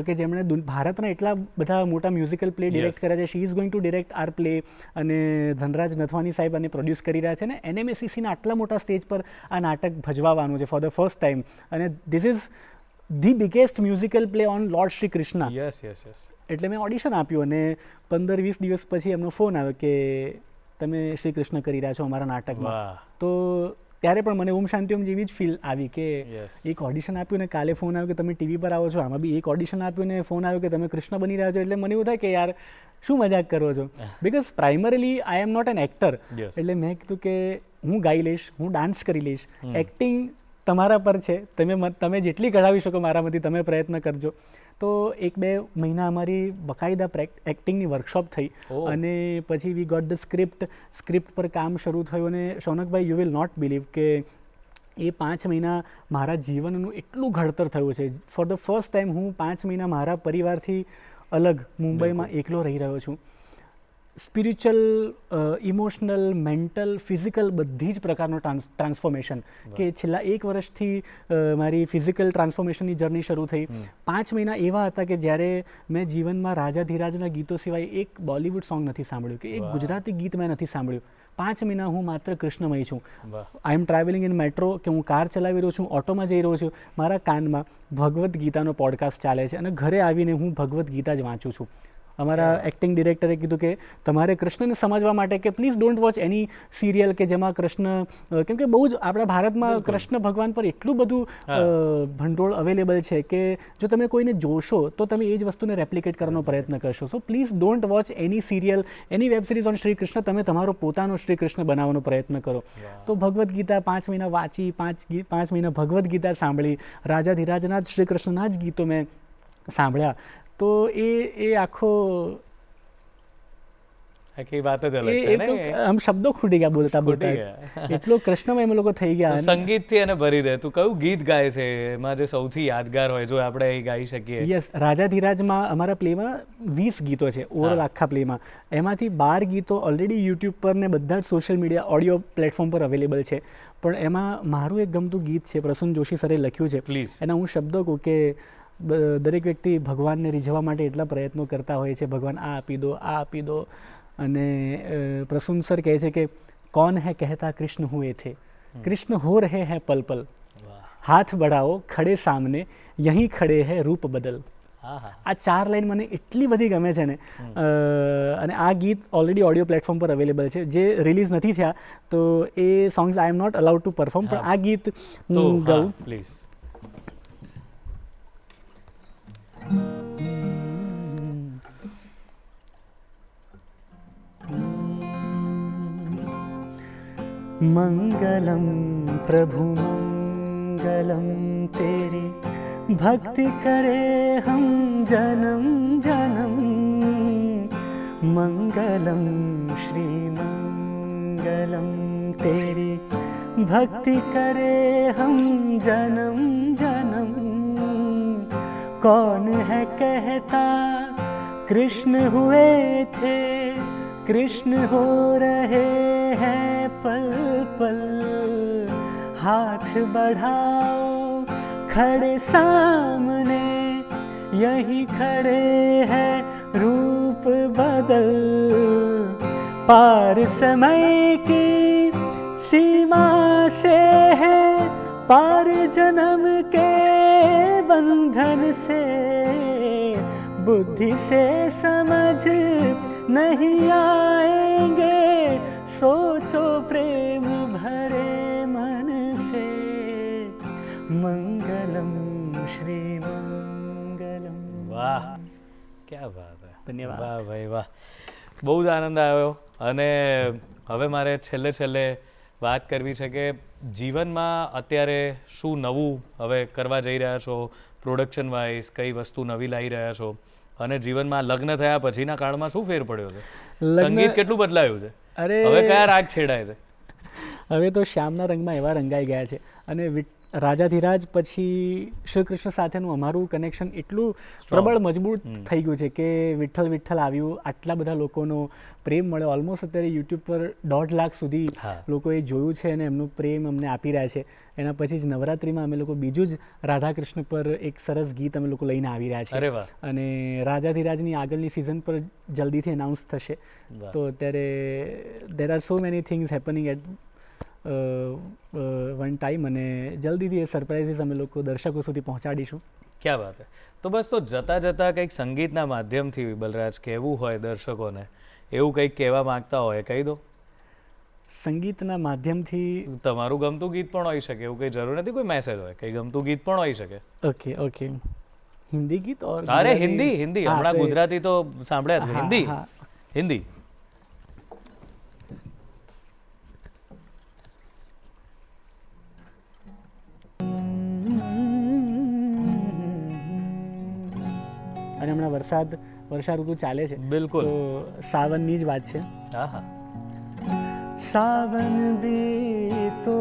કે જેમણે ભારતના એટલા બધા મોટા મ્યુઝિકલ પ્લે ડિરેક્ટ કર્યા છે, she is going to direct or play, અને ધનરાજ નથવાની સાહેબ આને પ્રોડ્યુસ કરી રહ્યા છે, ને NMACCના આટલા મોટા સ્ટેજ પર આ નાટક ભજવાવાનું છે ફોર ધ ફર્સ્ટ ટાઈમ, અને this is the biggest musical play on lord Shri Krishna. એટલે મેં ઓડિશન આપ્યું અને 15-20 દિવસ પછી એમનો ફોન આવ્યો કે તમે શ્રી કૃષ્ણ કરી રહ્યા છો અમારા નાટકમાં. તો ત્યારે પણ મને ઓમ શાંતિ ઓમ જેવી જ ફીલ આવી કે Yes. એક ઓડિશન આપ્યું ને કાલે ફોન આવ્યો કે તમે ટીવી પર આવો છો, આમાં બી એક ઓડિશન આપ્યું ને ફોન આવ્યો કે તમે કૃષ્ણ બની રહ્યા છો, એટલે મને એવું થાય કે યાર શું મજાક કરો છો, because primarily I am not an actor. Yes. એટલે મેં કીધું કે હું ગાઈ લઈશ, હું ડાન્સ કરી લઈશ, એક્ટિંગ તમારા પર છે, તમે જેટલી કઢાવી શકો મારામાંથી તમે પ્રયત્ન કરજો. તો 1-2 મહિના અમારી બકાયદા એક્ટિંગની વર્કશોપ થઈ અને પછી વી ગોટ ધ સ્ક્રિપ્ટ પર કામ શરૂ થયું. અને શૌનકભાઈ, યુ વિલ નોટ બિલીવ કે એ 5 મહિના મારા જીવનનું એટલું ઘડતર થયું છે. ફોર ધ ફર્સ્ટ ટાઈમ હું 5 મહિના મારા પરિવારથી અલગ મુંબઈમાં એકલો રહી રહ્યો છું. સ્પિરિચ્યુઅલ, ઇમોશનલ, મેન્ટલ, ફિઝિકલ બધી જ પ્રકારનો ટ્રાન્સફોર્મેશન કે છેલ્લા 1 વર્ષથી મારી ફિઝિકલ ટ્રાન્સફોર્મેશનની જર્ની શરૂ થઈ. 5 મહિના એવા હતા કે જ્યારે મેં જીવનમાં રાજાધીરાજના ગીતો સિવાય એક બોલિવૂડ સોંગ નથી સાંભળ્યું કે એક ગુજરાતી ગીત મેં નથી સાંભળ્યું. 5 મહિના હું માત્ર કૃષ્ણમય છું. આઈ એમ ટ્રાવેલિંગ ઇન મેટ્રો, કે હું કાર ચલાવી રહ્યો છું, ઓટોમાં જઈ રહ્યો છું, મારા કાનમાં ભગવદ્ ગીતાનો પોડકાસ્ટ ચાલે છે અને ઘરે આવીને હું ભગવદ્ ગીતા જ વાંચું છું. અમારા એક્ટિંગ ડિરેક્ટરે કીધું કે તમારે કૃષ્ણને સમજવા માટે કે please don't watch any serial કે જેમાં કૃષ્ણ, કેમ કે બહુ જ આપણા ભારતમાં કૃષ્ણ ભગવાન પર એટલું બધું ભંડોળ અવેલેબલ છે કે જો તમે કોઈને જોશો તો તમે એ જ વસ્તુને રેપ્લિકેટ કરવાનો પ્રયત્ન કરશો. So please don't watch any serial, any web series on Shri Krishna, તમે તમારો પોતાનો શ્રી કૃષ્ણ બનાવવાનો પ્રયત્ન કરો. તો ભગવદ્ ગીતા 5 મહિના વાંચી, 5 મહિના ભગવદ્ ગીતા સાંભળી, રાજાધીરાજના જ શ્રી કૃષ્ણના જ ગીતો મેં સાંભળ્યા. તો એ આખો આખી વાત જ અલગ છે ને. આમ શબ્દો ખૂટી ગયા બોલતા બોલતા, એટલો કૃષ્ણમાં એમ લોકો થઈ ગયા. સંગીતથી એને ભરી દે. તું કયું ગીત ગાય છે એમાં જે સૌથી યાદગાર હોય, જો આપણે એ ગાઈ શકીએ? યસ, રાજાધીરાજમાં અમારા પ્લેમાં 20 ગીતો છે ઓવરઓલ આખા પ્લેમાં. એમાંથી 12 ગીતો ઓલરેડી યુટ્યુબ પર ને બધા જ સોશિયલ મીડિયા ઓડિયો પ્લેટફોર્મ પર અવેલેબલ છે. પણ એમાં મારું એક ગમતું ગીત છે, પ્રસન્ન જોશી સરે લખ્યું છે. પ્લીઝ. એના હું શબ્દો કહું કે દરેક વ્યક્તિ ભગવાનને રીઝવવા માટે એટલા પ્રયત્નો કરતા હોય છે, ભગવાન આ આપી દો, આ આપી દો. અને પ્રસૂન સર કહે છે કે કોણ હૈ કહેતા કૃષ્ણ હુએ થે, કૃષ્ણ હો રહે હૈ પલ પલ, હાથ બઢાઓ ખડે સામને, યહીં ખડે હૈ રૂપ બદલ. આ 4 લાઈન મને એટલી બધી ગમે છે ને. અને આ ગીત ઓલરેડી ઓડિયો પ્લેટફોર્મ પર અવેલેબલ છે, જે રિલીઝ નથી થયા, તો એ songs I am not allowed to perform. પણ આ ગીત હું ગાઉં પ્લીઝ. मंगलम प्रभु मंगलम तेरे, भक्ति करे हम जन्म जन्म. मंगलम श्री मंगलम तेरे, भक्ति करे हम जन्म जन्म. कौन है कहता कृष्ण हुए थे, कृष्ण हो रहे हैं पल पल. हाथ बढ़ाओ खड़े सामने, यहीं खड़े हैं रूप बदल. पार समय की सीमा से है, पार जन्म के बंधन से. बुद्धि से समझ नहीं आएंगे, सोचो प्रेम भरे मन से. मंगलम श्री मंगलम. વાહ, ક્યા વાત હે. ધન્યવાદ. વાહ ભાઈ વાહ, બહુ જ આનંદ આવ્યો. અને હવે મારે છેલ્લે વાત કરવી છે કે જીવનમાં અત્યારે શું નવું હવે કરવા જઈ રહ્યા છો, પ્રોડક્શન વાઇઝ કઈ વસ્તુ નવી લાવી રહ્યા છો, અને જીવનમાં લગ્ન થયા પછીના કાળમાં શું ફેર પડ્યો છે? સંગીત કેટલું બદલાયું છે? હવે કયા રાગ છેડાય છે? હવે તો શ્યામના રંગમાં એવા રંગાઈ ગયા છે. અને રાજાધીરાજ પછી શ્રી કૃષ્ણ સાથેનું અમારું કનેક્શન એટલું પ્રબળ મજબૂત થઈ ગયું છે કે વિઠ્ઠલ વિઠ્ઠલ આવ્યું, આટલા બધા લોકોનો પ્રેમ મળ્યો. ઓલમોસ્ટ અત્યારે યુટ્યુબ પર 1.5 લાખ સુધી લોકોએ જોયું છે અને એમનો પ્રેમ અમને આપી રહ્યા છે. એના પછી જ નવરાત્રિમાં અમે લોકો બીજું જ રાધાકૃષ્ણ પર એક સરસ ગીત અમે લોકો લઈને આવી રહ્યા છીએ. અને રાજાધીરાજની આગળની સિઝન પર જલ્દીથી એનાઉન્સ થશે. તો અત્યારે there are so many things happening at one time, અને જલ્દીથી એ સરપ્રાઇઝીસ અમે લોકો દર્શકો સુધી પહોંચાડીશું. ક્યાં વાત હે. તો બસ, તો જતાં જતાં કંઈક સંગીતના માધ્યમથી બલરાજ કહેવું હોય દર્શકોને, એવું કંઈક કહેવા માંગતા હોય કહી દો. સંગીતના માધ્યમથી તમારું ગમતું ગીત પણ હોઈ શકે, એવું કંઈ જરૂર નથી કોઈ મેસેજ હોય, કંઈ ગમતું ગીત પણ હોઈ શકે. ઓકે ઓકે હિન્દી ગીત ઓર અરે હિન્દી હમણાં ગુજરાતી તો સાંભળ્યા જ. હિન્દી હિન્દી અને હમણાં વર્ષા ઋતુ ચાલે છે, બિલકુલ. તો સાવનની જ વાત છે. હા હા. सावन भी तो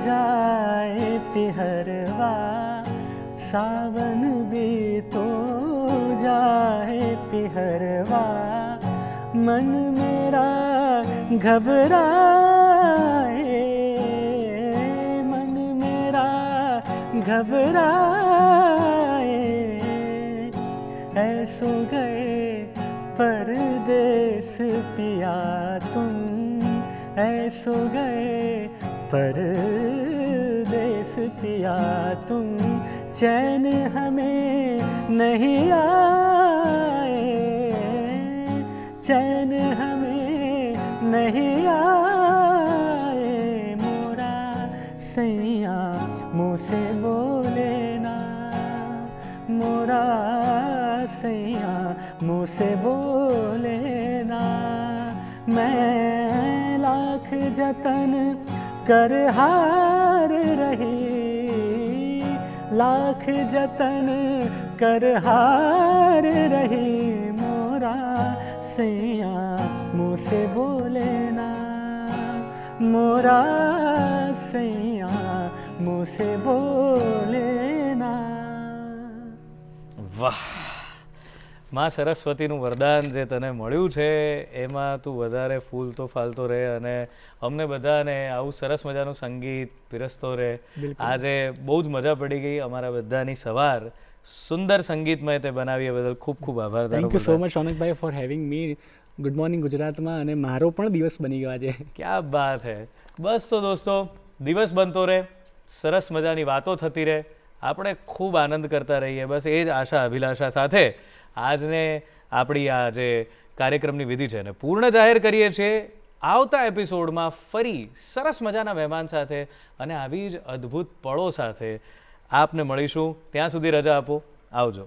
जाए पिहरवा, सावन भी तो जाए पिहरवा, मन मेरा घबराए, मन मेरा घबराए, ऐसो गए परदेस पिया तुम, ऐसो गए परदेस पिया तुम, चैन हमें नहीं आए, चैन हमें नहीं आए, मोरा सैया मुँह से बोले ना, मोरा सैया मुँह से बोले ना, मैं लाख जतन कर हार रही, लाख जतन कर हार रही, मोरा सैया मुँह से बोले ना, मोरा सैया मुँह से बोले ना. વાહ, માં સરસ્વતીનું વરદાન જે તને મળ્યું છે એમાં તું વધારે ફૂલતો ફાલતો રહે અને અમને બધાને આવું સરસ મજાનું સંગીત પીરસતો રહે. આજે બહુ જ મજા પડી ગઈ. અમારા બધાની સવાર સુંદર સંગીતમય તે બનાવી, એ બદલ ખૂબ ખૂબ આભાર. થેન્ક યુ સો મચ શૌનકભાઈ for having me. Good morning ગુજરાતમાં, અને મારો પણ દિવસ બની ગયો આજે. ક્યાં બાત હે. બસ તો દોસ્તો, દિવસ બનતો રહે, સરસ મજાની વાતો થતી રહે, આપણે ખૂબ આનંદ કરતા રહીએ. બસ એ જ આશા અભિલાષા સાથે આજને આપણી આ જે કાર્યક્રમની વિધિ છે એને પૂર્ણ જાહેર કરીએ છીએ. આવતા એપિસોડમાં ફરી સરસ મજાના મહેમાન સાથે અને આવી જ અદ્ભુત પળો સાથે આપને મળીશું. ત્યાં સુધી રજા આપો. આવજો.